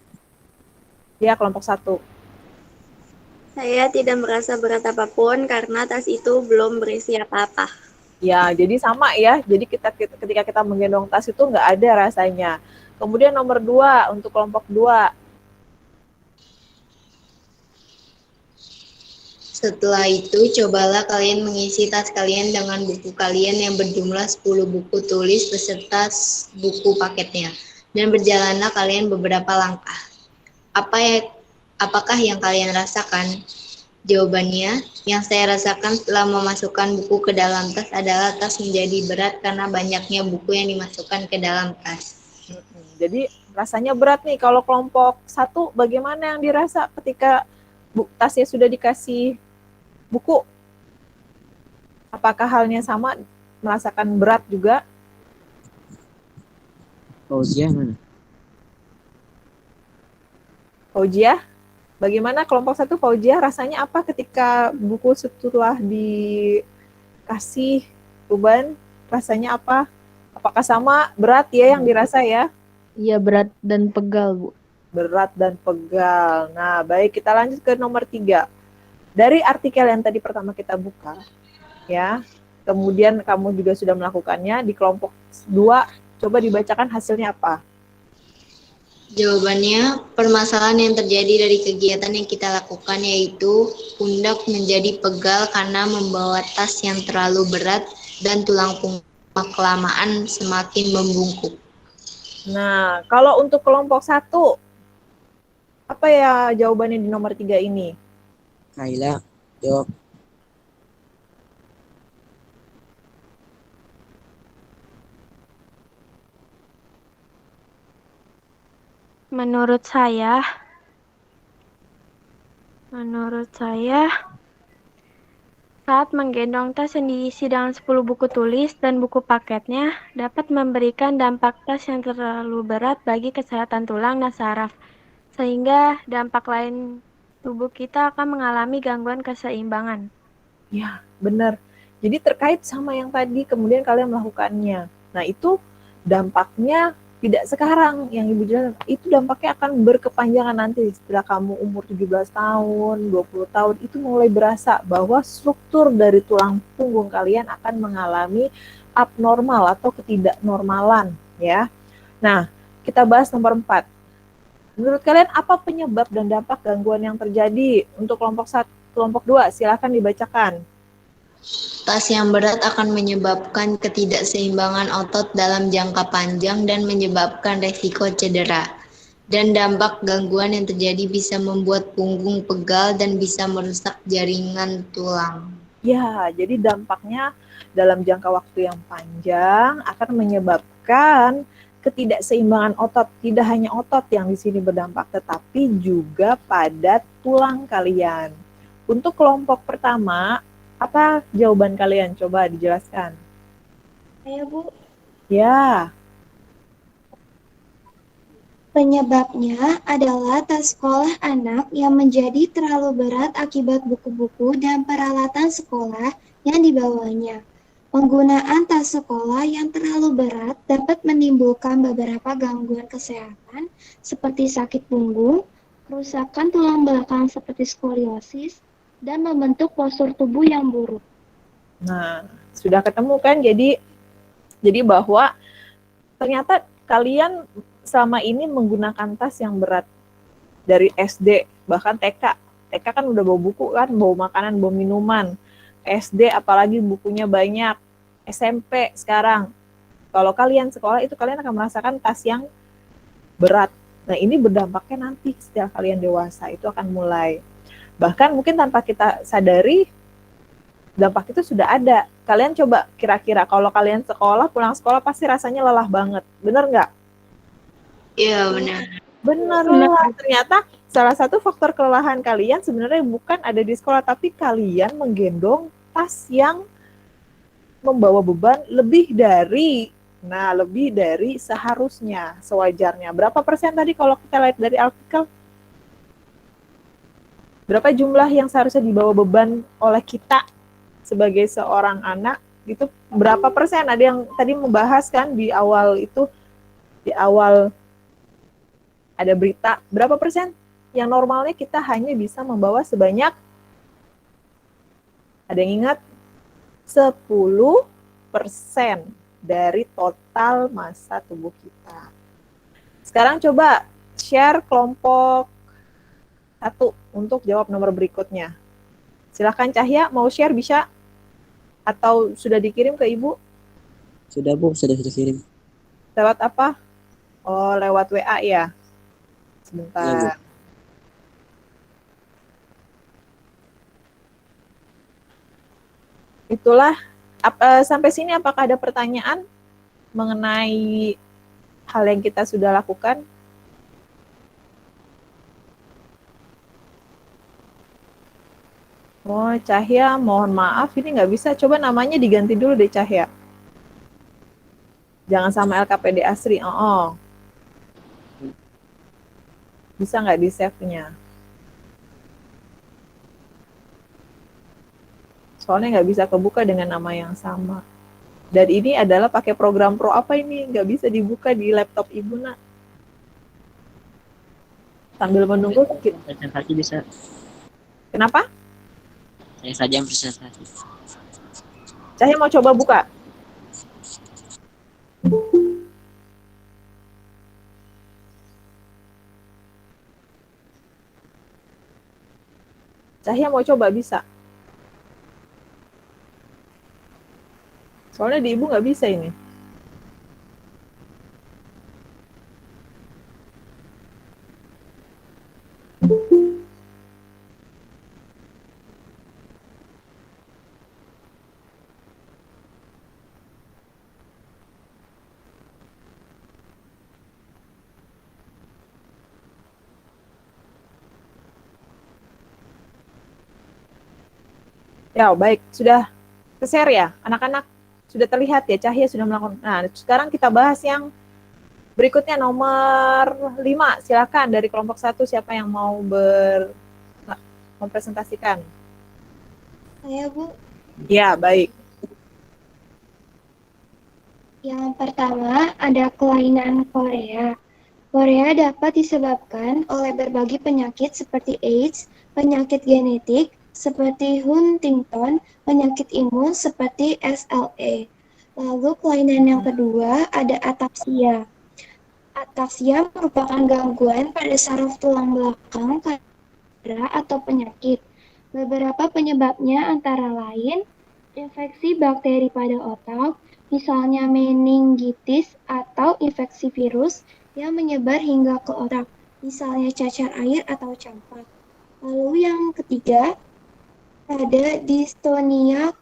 Ya, kelompok 1. Saya tidak merasa berat apapun karena tas itu belum berisi apa-apa. Ya, jadi sama ya. Jadi ketika kita menggendong tas itu nggak ada rasanya. Kemudian nomor 2, untuk kelompok 2. Setelah itu, cobalah kalian mengisi tas kalian dengan buku kalian yang berjumlah 10 buku tulis beserta buku paketnya. Dan berjalanlah kalian beberapa langkah. Apakah yang kalian rasakan? Jawabannya, yang saya rasakan setelah memasukkan buku ke dalam tas adalah tas menjadi berat karena banyaknya buku yang dimasukkan ke dalam tas. Jadi rasanya berat nih. Kalau kelompok 1, bagaimana yang dirasa ketika tasnya sudah dikasih buku? Apakah halnya sama, merasakan berat juga? Fauzia mana? Fauzia, bagaimana kelompok 1 Fauzia, rasanya apa ketika buku setelah dikasih beban? Rasanya apa? Apakah sama, berat ya yang dirasa ya? Iya, berat dan pegal, Bu. Berat dan pegal. Nah, baik, kita lanjut ke nomor 3. Dari artikel yang tadi pertama kita buka, ya, kemudian kamu juga sudah melakukannya, di kelompok 2, coba dibacakan hasilnya apa? Jawabannya, permasalahan yang terjadi dari kegiatan yang kita lakukan yaitu pundak menjadi pegal karena membawa tas yang terlalu berat dan tulang punggung kelamaan semakin membungkuk. Nah, kalau untuk kelompok 1, apa ya jawabannya di nomor 3 ini? Kaila jawab. Menurut saya, saat menggendong tas yang diisi dengan 10 buku tulis dan buku paketnya dapat memberikan dampak tas yang terlalu berat bagi kesehatan tulang dan saraf, sehingga dampak lain tubuh kita akan mengalami gangguan keseimbangan. Ya, benar. Jadi terkait sama yang tadi, kemudian kalian melakukannya. Nah, itu dampaknya tidak sekarang yang Ibu jelaskan, itu dampaknya akan berkepanjangan nanti setelah kamu umur 17 tahun, 20 tahun, itu mulai berasa bahwa struktur dari tulang punggung kalian akan mengalami abnormal atau ketidaknormalan, ya. Nah, kita bahas nomor 4. Menurut kalian apa penyebab dan dampak gangguan yang terjadi untuk kelompok 1, kelompok 2? Silakan dibacakan. Tas yang berat akan menyebabkan ketidakseimbangan otot dalam jangka panjang dan menyebabkan resiko cedera. Dan dampak gangguan yang terjadi bisa membuat punggung pegal dan bisa merusak jaringan tulang. Ya, jadi dampaknya dalam jangka waktu yang panjang akan menyebabkan ketidakseimbangan otot. Tidak hanya otot yang di sini berdampak, tetapi juga pada tulang kalian. Untuk kelompok pertama, apa jawaban kalian? Coba dijelaskan. Saya, Bu. Ya, Penyebabnya adalah tas sekolah anak yang menjadi terlalu berat akibat buku-buku dan peralatan sekolah yang dibawanya. Penggunaan tas sekolah yang terlalu berat dapat menimbulkan beberapa gangguan kesehatan seperti sakit punggung, kerusakan tulang belakang seperti skoliosis, dan membentuk postur tubuh yang buruk. nah sudah ketemu kan? Jadi bahwa ternyata kalian selama ini menggunakan tas yang berat dari SD, bahkan TK. TK kan udah bawa buku kan, bawa makanan, bawa minuman. SD apalagi bukunya banyak. SMP sekarang. Kalau kalian sekolah itu kalian akan merasakan tas yang berat. Nah, ini berdampaknya nanti setelah kalian dewasa itu akan mulai. Bahkan mungkin tanpa kita sadari dampak itu sudah ada. Kalian coba kira-kira kalau kalian sekolah, pulang sekolah pasti rasanya lelah banget. Bener nggak? Iya, benar. Benar lelah. Ternyata salah satu faktor kelelahan kalian sebenarnya bukan ada di sekolah, tapi kalian menggendong tas yang membawa beban lebih dari seharusnya, sewajarnya. Berapa persen tadi kalau kita lihat dari artikel? Berapa jumlah yang seharusnya dibawa beban oleh kita sebagai seorang anak? Gitu, berapa persen? Ada yang tadi membahas kan di awal itu, di awal ada berita, berapa persen yang normalnya kita hanya bisa membawa sebanyak, ada yang ingat? 10% dari total massa tubuh kita. Sekarang coba share kelompok 1 untuk jawab nomor berikutnya. Silakan Cahya, mau share bisa? Atau sudah dikirim ke Ibu? Sudah, Bu, sudah kirim. Lewat apa? Oh, lewat WA ya? Sebentar. Itulah, sampai sini apakah ada pertanyaan mengenai hal yang kita sudah lakukan? Oh, Cahya, mohon maaf, ini nggak bisa. Coba namanya diganti dulu deh, Cahya. Jangan sama LKPD Asri. Bisa nggak di save-nya? Soalnya nggak bisa kebuka dengan nama yang sama. Dan ini adalah pakai program Pro apa ini? Nggak bisa dibuka di laptop Ibu, Nak. Sambil menunggu. Presentasi bisa. Kenapa? Saya saja yang presentasi. Cahya mau coba buka. Cahya mau coba, bisa. Soalnya di Ibu nggak bisa ini. Ya, baik. Sudah ke-share ya, anak-anak? Sudah terlihat ya, Cahya sudah melakukan. Nah, sekarang kita bahas yang berikutnya, nomor 5. Silakan dari kelompok 1, siapa yang mau mempresentasikan? Saya, Bu. Ya, baik. Yang pertama ada kelainan Korea. Korea dapat disebabkan oleh berbagai penyakit seperti AIDS, penyakit genetik seperti Huntington, penyakit imun seperti SLE. Lalu kelainan yang kedua ada atapsia. Atapsia merupakan gangguan pada saraf tulang belakang karena atau penyakit. Beberapa penyebabnya antara lain infeksi bakteri pada otak, misalnya meningitis atau infeksi virus yang menyebar hingga ke otak, misalnya cacar air atau campak. Lalu yang ketiga, ada distonia.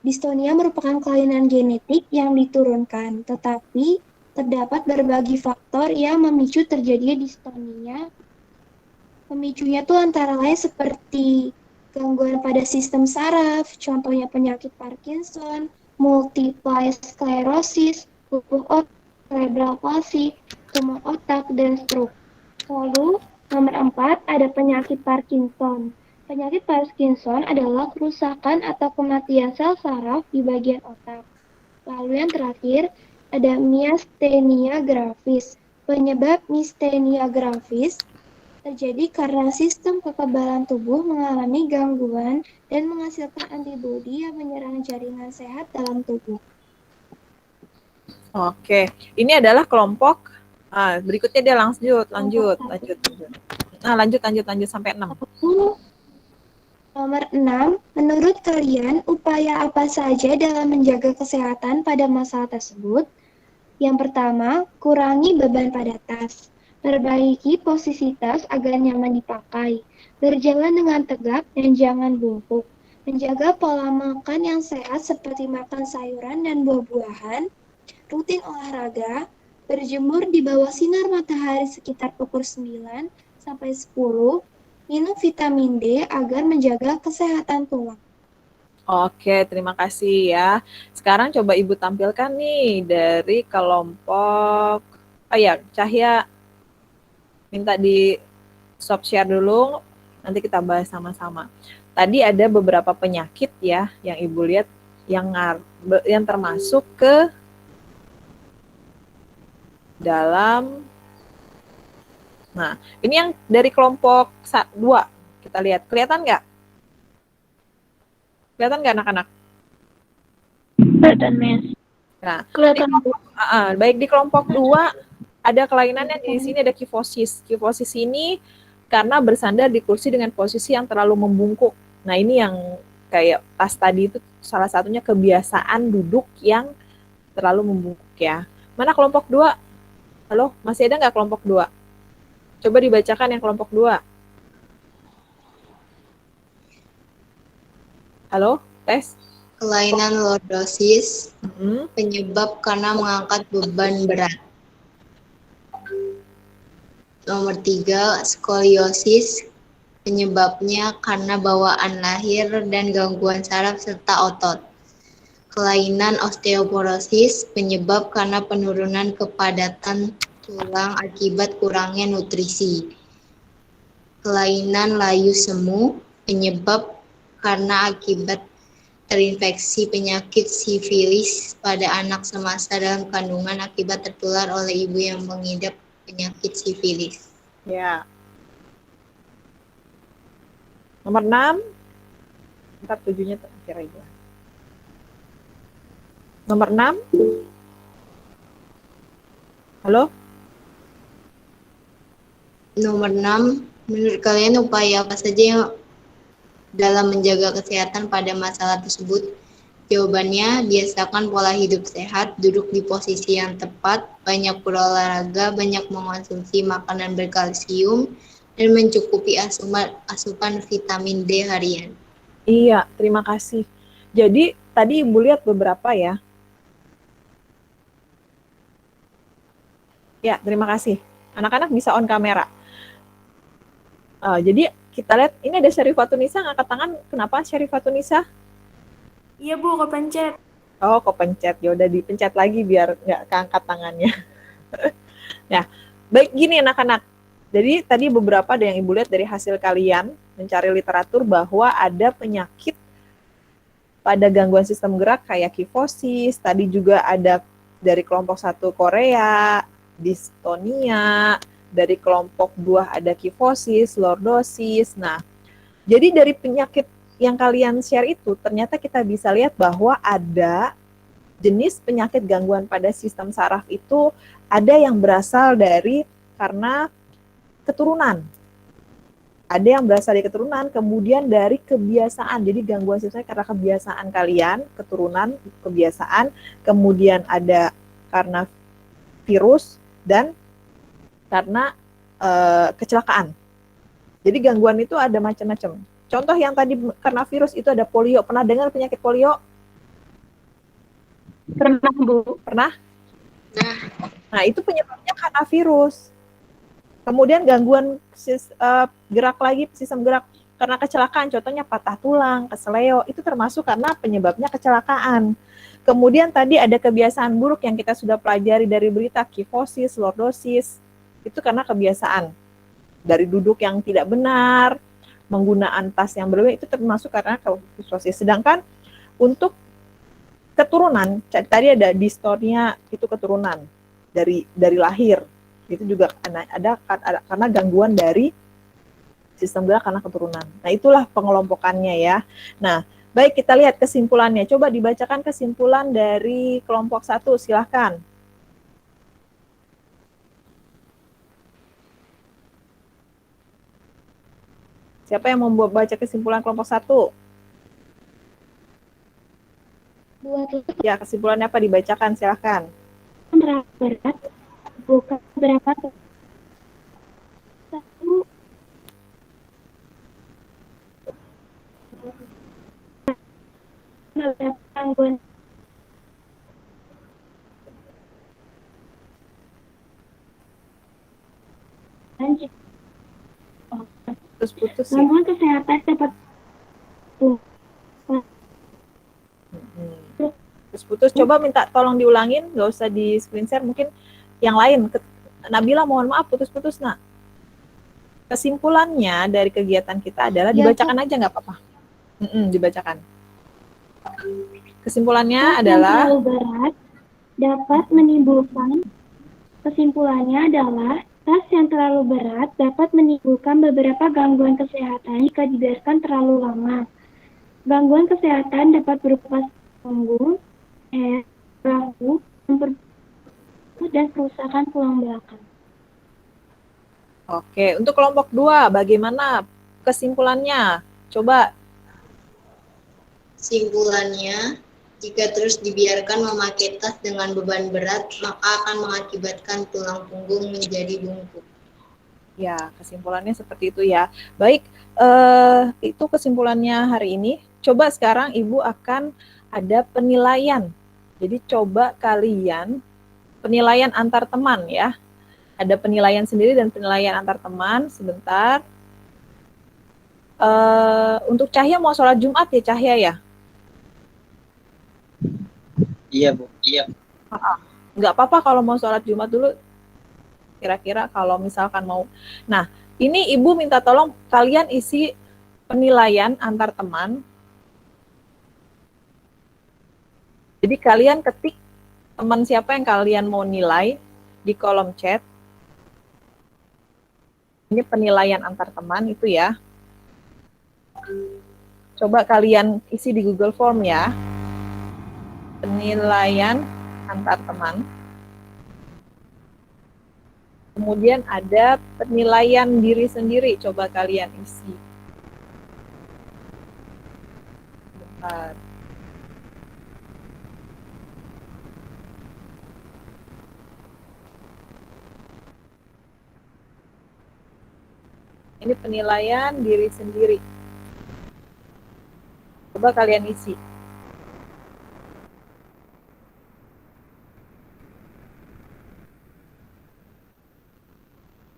Distonia merupakan kelainan genetik yang diturunkan, tetapi terdapat berbagai faktor yang memicu terjadinya distonia. Pemicunya tuh antara lain seperti gangguan pada sistem saraf, contohnya penyakit Parkinson, multiple sclerosis, lumpuh otak, cerebral palsy, tumor otak, dan stroke. Lalu, nomor 4 ada penyakit Parkinson. Penyakit Parkinson adalah kerusakan atau kematian sel saraf di bagian otak. Lalu yang terakhir, ada myasthenia gravis. Penyebab myasthenia gravis terjadi karena sistem kekebalan tubuh mengalami gangguan dan menghasilkan antibodi yang menyerang jaringan sehat dalam tubuh. Oke, ini adalah kelompok. Berikutnya dia lanjut sampai 6. Nomor 6, menurut kalian upaya apa saja dalam menjaga kesehatan pada masa tersebut? Yang pertama, kurangi beban pada tas. Perbaiki posisi tas agar nyaman dipakai. Berjalan dengan tegap dan jangan bungkuk. Menjaga pola makan yang sehat seperti makan sayuran dan buah-buahan. Rutin olahraga. Berjemur di bawah sinar matahari sekitar pukul 9 sampai 10. Minum vitamin D agar menjaga kesehatan tulang. Oke, terima kasih ya. Sekarang coba Ibu tampilkan nih dari kelompok, Cahya minta di stop share dulu, nanti kita bahas sama-sama. Tadi ada beberapa penyakit ya yang Ibu lihat yang termasuk ke dalam. Nah, ini yang dari kelompok 2. Kita lihat, kelihatan nggak? Kelihatan nggak anak-anak? Kelihatan, Miss. Nah, Kelihatan. Baik di kelompok 2 ada kelainannya di sini ada kifosis. Kifosis ini karena bersandar di kursi dengan posisi yang terlalu membungkuk. Nah, ini yang kayak tas tadi itu salah satunya kebiasaan duduk yang terlalu membungkuk ya. Mana kelompok 2? Halo, masih ada nggak kelompok 2? Coba dibacakan yang kelompok 2. Halo, tes. Kelainan lordosis, penyebab karena mengangkat beban berat. Nomor 3, skoliosis, penyebabnya karena bawaan lahir dan gangguan saraf serta otot. Kelainan osteoporosis, penyebab karena penurunan kepadatan tulang akibat kurangnya nutrisi. Kelainan layu semu, penyebab karena akibat terinfeksi penyakit sifilis pada anak semasa dalam kandungan akibat tertular oleh ibu yang mengidap penyakit sifilis. Ya. Nomor 6. Ntar 7-nya terakhir aja. Nomor 6. Halo? Nomor 6, menurut kalian upaya apa saja yang dalam menjaga kesehatan pada masalah tersebut? Jawabannya, biasakan pola hidup sehat, duduk di posisi yang tepat, banyak berolahraga, banyak mengonsumsi makanan berkalsium, dan mencukupi asupan vitamin D harian. Iya, terima kasih. Jadi, tadi Ibu lihat beberapa ya. Ya, terima kasih. Anak-anak bisa on kamera. Jadi, kita lihat, ini ada Syarifatunisa ngangkat tangan. Kenapa Syarifatunisa? Iya Bu, kepencet. Oh, kepencet. Ya udah dipencet lagi biar nggak keangkat tangannya. Ya, baik gini anak-anak. Jadi tadi beberapa ada yang Ibu lihat dari hasil kalian mencari literatur bahwa ada penyakit pada gangguan sistem gerak kayak kifosis. Tadi juga ada dari kelompok 1 Korea, distonia, dari kelompok 2 ada kifosis, lordosis. Nah, jadi dari penyakit yang kalian share itu, ternyata kita bisa lihat bahwa ada jenis penyakit gangguan pada sistem saraf itu ada yang berasal dari karena keturunan. Ada yang berasal dari keturunan, kemudian dari kebiasaan. Jadi gangguan sistemnya karena kebiasaan kalian, keturunan, kebiasaan, kemudian ada karena virus dan karena kecelakaan. Jadi gangguan itu ada macam-macam. Contoh yang tadi karena virus itu ada polio. Pernah dengar penyakit polio? Pernah, Bu. Pernah? Nah, itu penyebabnya karena virus. Kemudian gangguan gerak lagi, sistem gerak karena kecelakaan, contohnya patah tulang, keseleo, itu termasuk karena penyebabnya kecelakaan. Kemudian tadi ada kebiasaan buruk yang kita sudah pelajari dari berita, kifosis, lordosis, itu karena kebiasaan. Dari duduk yang tidak benar, menggunakan tas yang berlebihan, itu termasuk karena kifosis. Sedangkan untuk keturunan, tadi ada distonia, itu keturunan dari lahir. Itu juga ada karena gangguan dari sistem gerak karena keturunan. Nah, itulah pengelompokannya ya. Nah, baik, kita lihat kesimpulannya. Coba dibacakan kesimpulan dari kelompok 1, silahkan. Siapa yang mau baca kesimpulan kelompok 1? Ya, kesimpulannya apa? Dibacakan, silahkan. Berat, bukan berapa tuh? Gangguan putus ya? gangguan kesehatan dapat putus. Coba minta tolong diulangin, nggak usah di screen share, mungkin yang lain. Nabila, mohon maaf, putus-putus, nak. Kesimpulannya dari kegiatan kita adalah dibacakan aja, nggak apa-apa. Dibacakan. Kesimpulannya adalah terlalu berat dapat menimbulkan. Kesimpulannya adalah tas yang terlalu berat dapat menimbulkan beberapa gangguan kesehatan jika dibiarkan terlalu lama. Gangguan kesehatan dapat berupa punggung, bahu, dan kerusakan tulang belakang. Oke, untuk kelompok 2, bagaimana kesimpulannya? Coba. Kesimpulannya, jika terus dibiarkan memakai tas dengan beban berat, maka akan mengakibatkan tulang punggung menjadi bungkuk. Ya, kesimpulannya seperti itu ya. Baik, itu kesimpulannya hari ini. Coba sekarang Ibu akan ada penilaian. Jadi coba kalian, penilaian antar teman ya. Ada penilaian sendiri dan penilaian antar teman. Sebentar. Untuk Cahya mau sholat Jumat ya, Cahya ya? Iya, Bu. Iya. Nggak apa-apa kalau mau sholat Jumat dulu. Kira-kira kalau misalkan mau. Nah, ini Ibu minta tolong kalian isi penilaian antar teman. Jadi kalian ketik teman siapa yang kalian mau nilai di kolom chat. Ini penilaian antar teman itu ya. Coba kalian isi di Google Form ya. Penilaian antar teman. Kemudian ada penilaian diri sendiri. Coba kalian isi. Bentar. Ini penilaian diri sendiri. Coba kalian isi.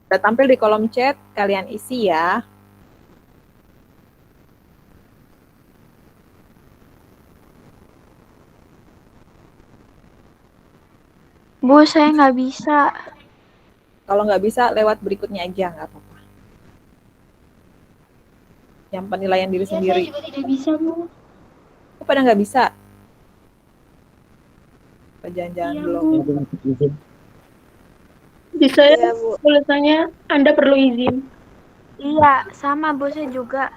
Sudah tampil di kolom chat, kalian isi ya. Bu, saya nggak bisa. Kalau nggak bisa, lewat berikutnya aja, nggak apa-apa. Yang penilaian diri sendiri. Saya juga tidak bisa, Bu. Kok pada nggak bisa? jangan-jangan Iya, belum? Bu. Di saya Iya, Bu. tulisannya Anda perlu izin. Iya, sama Bu, saya juga.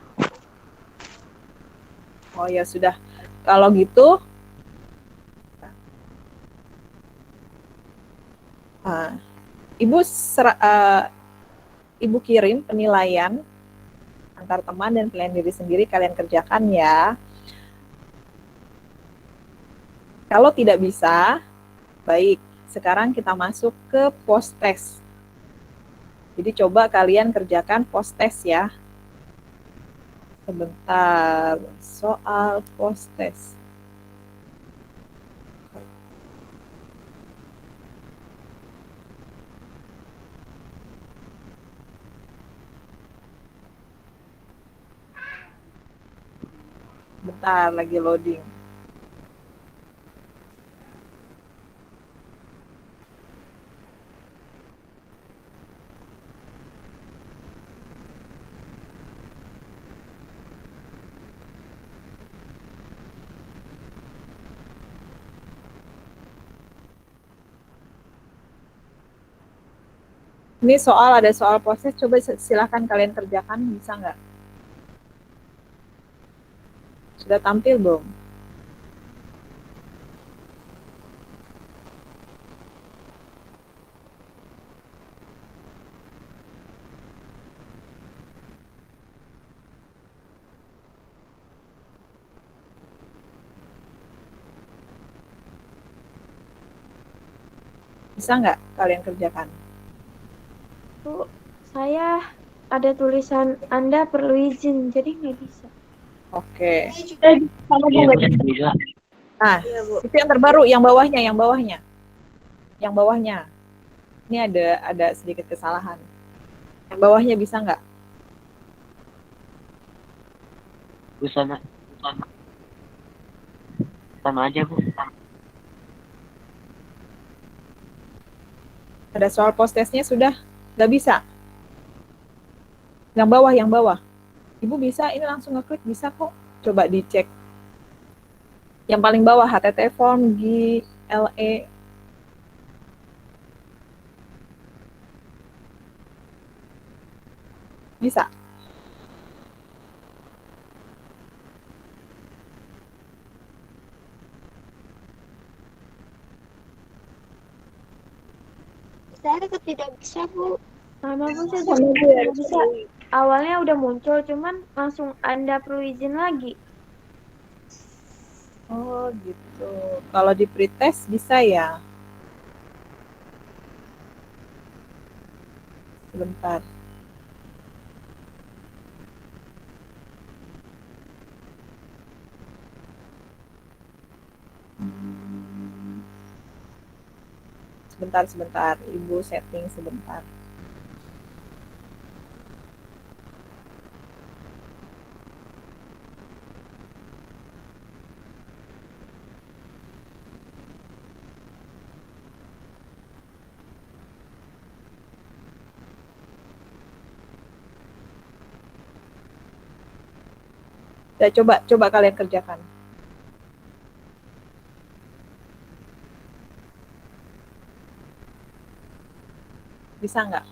Oh ya sudah. Kalau gitu, ah, Ibu kirim penilaian antar teman dan penilaian diri sendiri kalian kerjakan ya. Kalau tidak bisa, baik. Sekarang kita masuk ke post test. Jadi coba kalian kerjakan post test ya. Sebentar, soal post test. Bentar, lagi loading. Ini ada soal proses, coba silahkan kalian kerjakan, bisa nggak? Sudah tampil belum? Bisa nggak kalian kerjakan? Bu, saya ada tulisan Anda perlu izin, jadi nggak bisa. Oke. Sama Iya, juga. bisa. Nah, Iya, Bu. itu yang terbaru, yang bawahnya. Yang bawahnya. Ini ada sedikit kesalahan. Yang bawahnya bisa nggak? Bu, sama aja, Bu. Ada soal post testnya sudah nggak bisa. Yang bawah. Ibu bisa, ini langsung ngeklik, bisa kok. Coba dicek. Yang paling bawah, HTT form, GLE. Bisa. Saya tetap tidak bisa, Bu. Sama Bu, saya juga nggak bisa. Awalnya udah muncul, cuman langsung Anda perlu izin lagi. Oh gitu. Kalau di pretest bisa ya? Sebentar. Sebentar. Ibu setting sebentar. Ya, coba kalian kerjakan. Bisa nggak?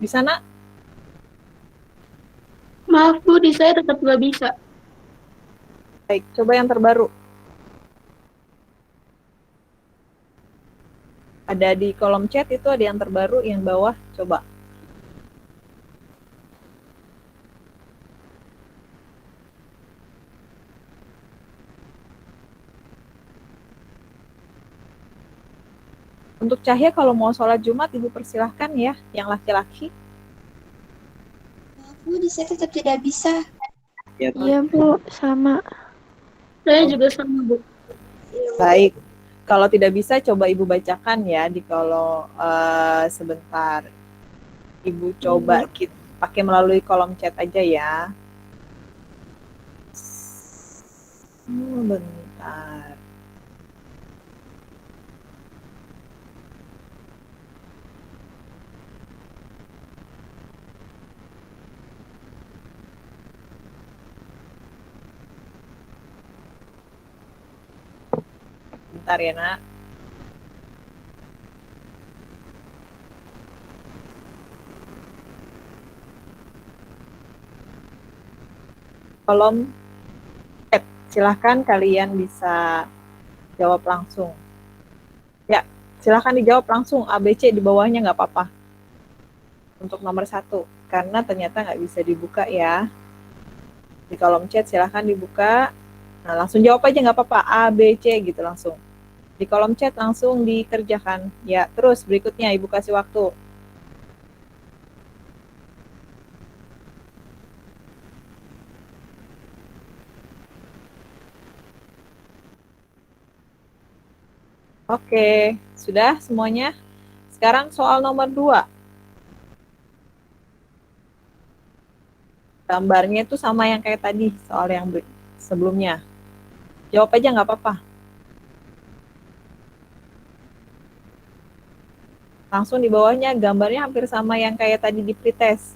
Di sana? Maaf Bu, di saya tetap nggak bisa. Baik, coba yang terbaru. Ada di kolom chat itu ada yang terbaru, yang bawah, coba. Untuk Cahya, kalau mau sholat Jumat, Ibu persilahkan ya, yang laki-laki. Maaf Bu, di saya tetap tidak bisa. Iya Bu, sama. Saya juga sama, Bu. Baik, kalau tidak bisa coba Ibu bacakan ya di kolom sebentar. Ibu coba pakai melalui kolom chat aja ya. Bentar. Bentar ya, Nak. Kolom chat, silahkan kalian bisa jawab langsung. Ya, silahkan dijawab langsung, ABC di bawahnya nggak apa-apa. Untuk nomor 1, karena ternyata nggak bisa dibuka ya. Di kolom chat silahkan dibuka. Nah, langsung jawab aja nggak apa-apa, A, B, C gitu langsung. Di kolom chat langsung dikerjakan. Ya, terus berikutnya Ibu kasih waktu. Oke, sudah semuanya? Sekarang soal nomor 2. Gambarnya itu sama yang kayak tadi, soal yang sebelumnya. Jawab aja nggak apa-apa. Langsung di bawahnya gambarnya hampir sama yang kayak tadi di pretest.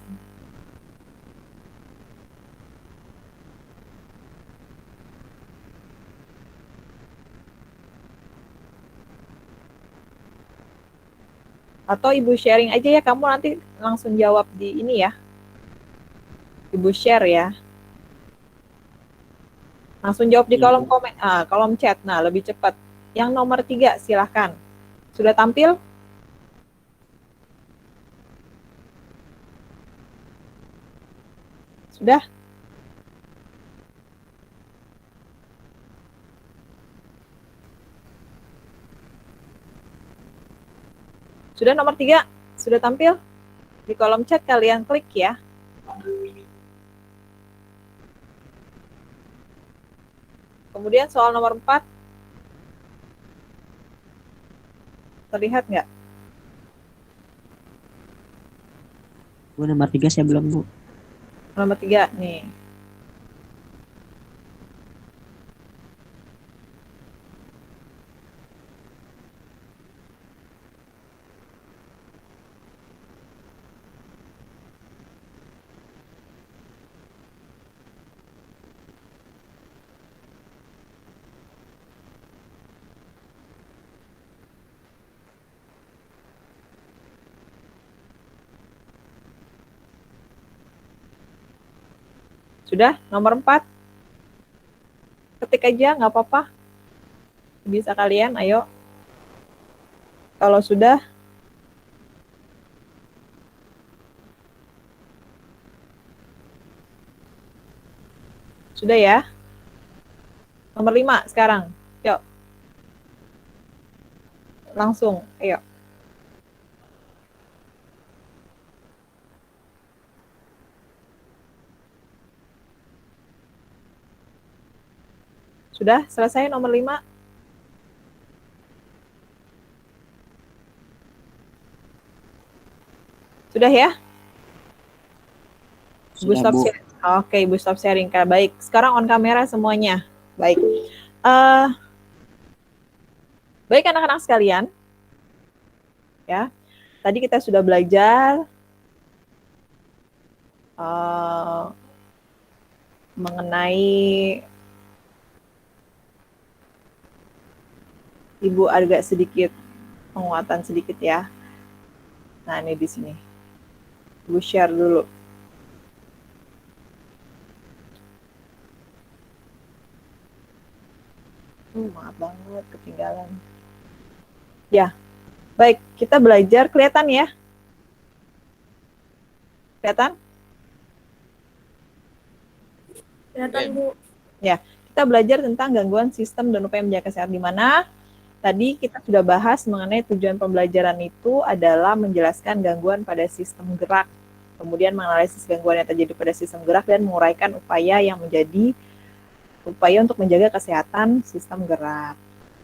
Atau Ibu sharing aja ya, kamu nanti langsung jawab di ini ya. Ibu share ya. Langsung jawab di kolom komen, kolom chat. Nah, lebih cepat. Yang nomor 3, silahkan. Sudah tampil? Sudah? Sudah nomor 3? Sudah tampil? Di kolom chat kalian klik ya. Kemudian soal nomor 4. Terlihat nggak? Bu, nomor 3 saya belum, Bu. Nomor 3 nih. Sudah? Nomor 4? Ketik aja, nggak apa-apa. Bisa kalian, ayo. Kalau sudah, sudah ya. Nomor 5 sekarang. Yuk. Langsung, ayo. Sudah selesai nomor 5? Sudah ya? Ibu Sudah, stop Bu. sharing. Oke, Ibu stop sharing. Baik, sekarang on kamera semuanya. Baik. Baik anak-anak sekalian. Ya. Tadi kita sudah belajar mengenai Ibu agak sedikit penguatan sedikit ya. Nah, ini di sini. Ibu share dulu. Maaf banget ketinggalan. Ya. Baik, kita belajar, kelihatan ya? Kelihatan? Kelihatan, Bu. Ya, kita belajar tentang gangguan sistem dan upaya menjaga kesehatan di mana Tadi kita sudah bahas mengenai tujuan pembelajaran itu adalah menjelaskan gangguan pada sistem gerak, kemudian menganalisis gangguan yang terjadi pada sistem gerak dan menguraikan upaya untuk menjaga kesehatan sistem gerak.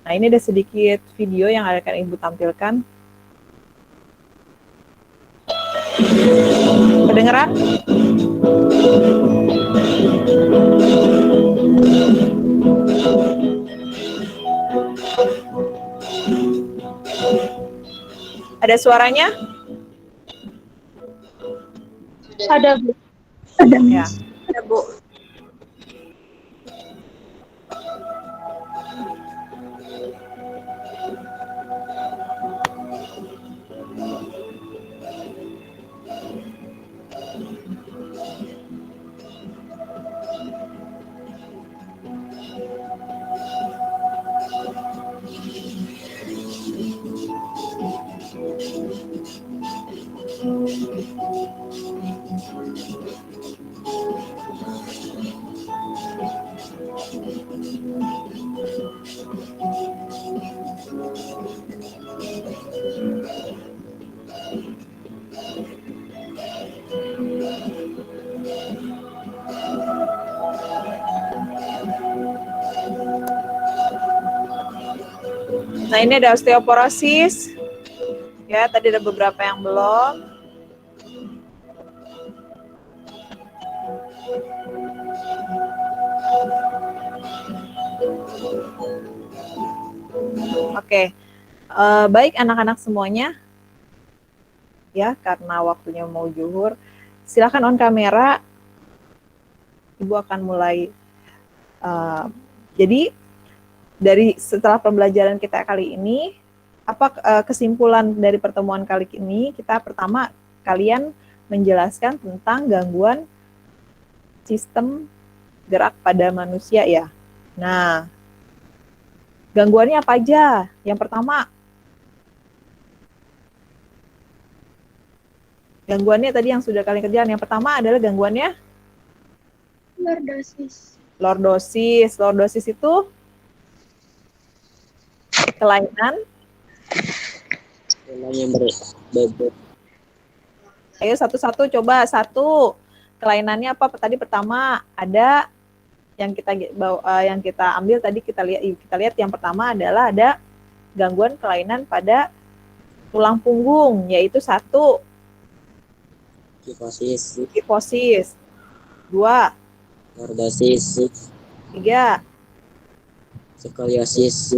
Nah, ini ada sedikit video yang akan Ibu tampilkan. Kedengeran? Ada suaranya? Ada, Bu. Ya. Ada, Bu. Nah, ini ada osteoporosis. Ya, tadi ada beberapa yang belum. Oke. Baik anak-anak semuanya. Ya, karena waktunya mau zuhur. Silakan on kamera. Ibu akan mulai. Jadi dari setelah pembelajaran kita kali ini, apa kesimpulan dari pertemuan kali ini? Kita pertama, kalian menjelaskan tentang gangguan sistem gerak pada manusia ya. Nah, gangguannya apa aja? Yang pertama, gangguannya tadi yang sudah kalian kerjakan. Yang pertama adalah gangguannya Lordosis. lordosis. Lordosis itu kelainan. Yang berbeda. Ayo satu-satu coba. Satu, kelainannya apa? Tadi pertama ada yang kita ambil tadi kita lihat yang pertama adalah ada gangguan kelainan pada tulang punggung, yaitu satu kifosis, dua lordosis, tiga skoliosis.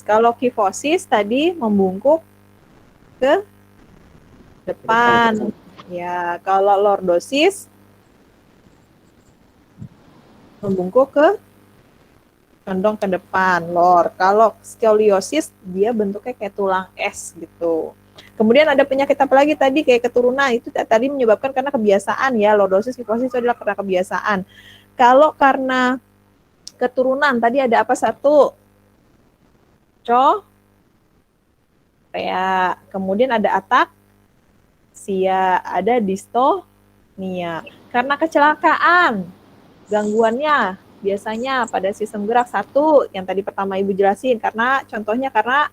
Kalau kifosis tadi membungkuk ke depan. Ya, kalau lordosis membungkuk ke condong ke depan, lor. Kalau skoliosis dia bentuknya kayak tulang es gitu. Kemudian ada penyakit apa lagi tadi kayak keturunan, itu tadi menyebabkan karena kebiasaan ya, lordosis, kifosis itu adalah karena kebiasaan. Kalau karena keturunan tadi ada apa satu? Ya, kemudian ada ataksia, ada distonia. Karena kecelakaan, gangguannya biasanya pada sistem gerak satu, yang tadi pertama Ibu jelasin, karena contohnya karena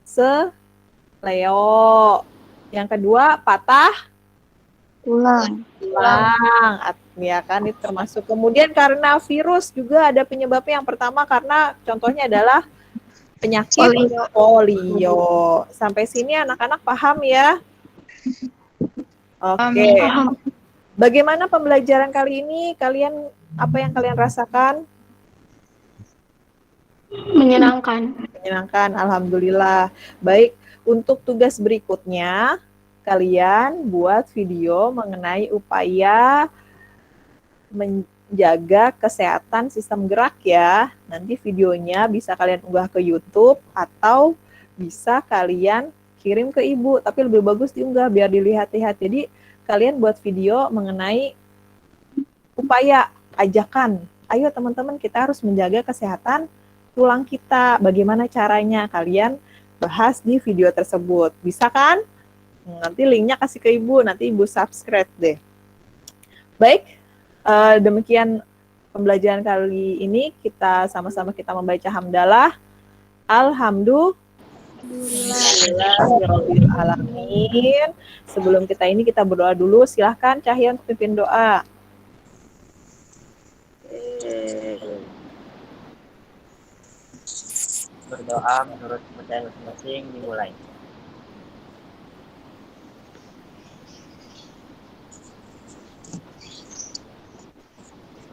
keseleo. Yang kedua patah tulang, ya kan, itu termasuk. Kemudian karena virus juga ada penyebabnya. Yang pertama karena contohnya adalah penyakit polio. Sampai sini anak-anak paham ya? Oke. Bagaimana pembelajaran kali ini? Apa yang kalian rasakan? Menyenangkan. Menyenangkan, alhamdulillah. Baik, untuk tugas berikutnya kalian buat video mengenai upaya menjaga kesehatan sistem gerak ya. Nanti videonya bisa kalian unggah ke YouTube atau bisa kalian kirim ke Ibu, tapi lebih bagus diunggah biar dilihat-lihat. Jadi kalian buat video mengenai upaya, ajakan. Ayo teman-teman, kita harus menjaga kesehatan tulang kita. Bagaimana caranya? Kalian bahas di video tersebut. Bisa kan? Nanti linknya kasih ke Ibu, nanti Ibu subscribe deh. Baik, demikian pembelajaran kali ini kita sama-sama kita membaca hamdalah. Alhamdulillahirobbilalamin. Sebelum kita berdoa dulu, silahkan Cahya untuk pimpin doa. Berdoa menurut kepercayaan masing-masing dimulai.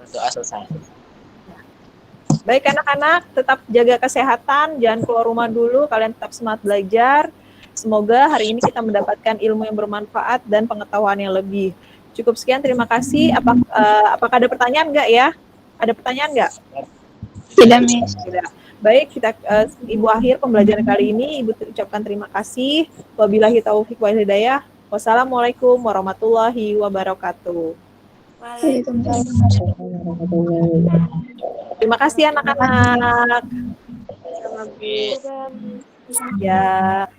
Berdoa selesai. Baik anak-anak, tetap jaga kesehatan, jangan keluar rumah dulu, kalian tetap semangat belajar. Semoga hari ini kita mendapatkan ilmu yang bermanfaat dan pengetahuan yang lebih. Cukup sekian, terima kasih. Apakah ada pertanyaan nggak ya? Ada pertanyaan nggak? Tidak, Miss. Tidak. Baik, Ibu akhir pembelajaran kali ini. Ibu ucapkan terima kasih. Wabillahi taufiq wal hidayah. Wassalamualaikum warahmatullahi wabarakatuh. Terima kasih anak-anak. Ya.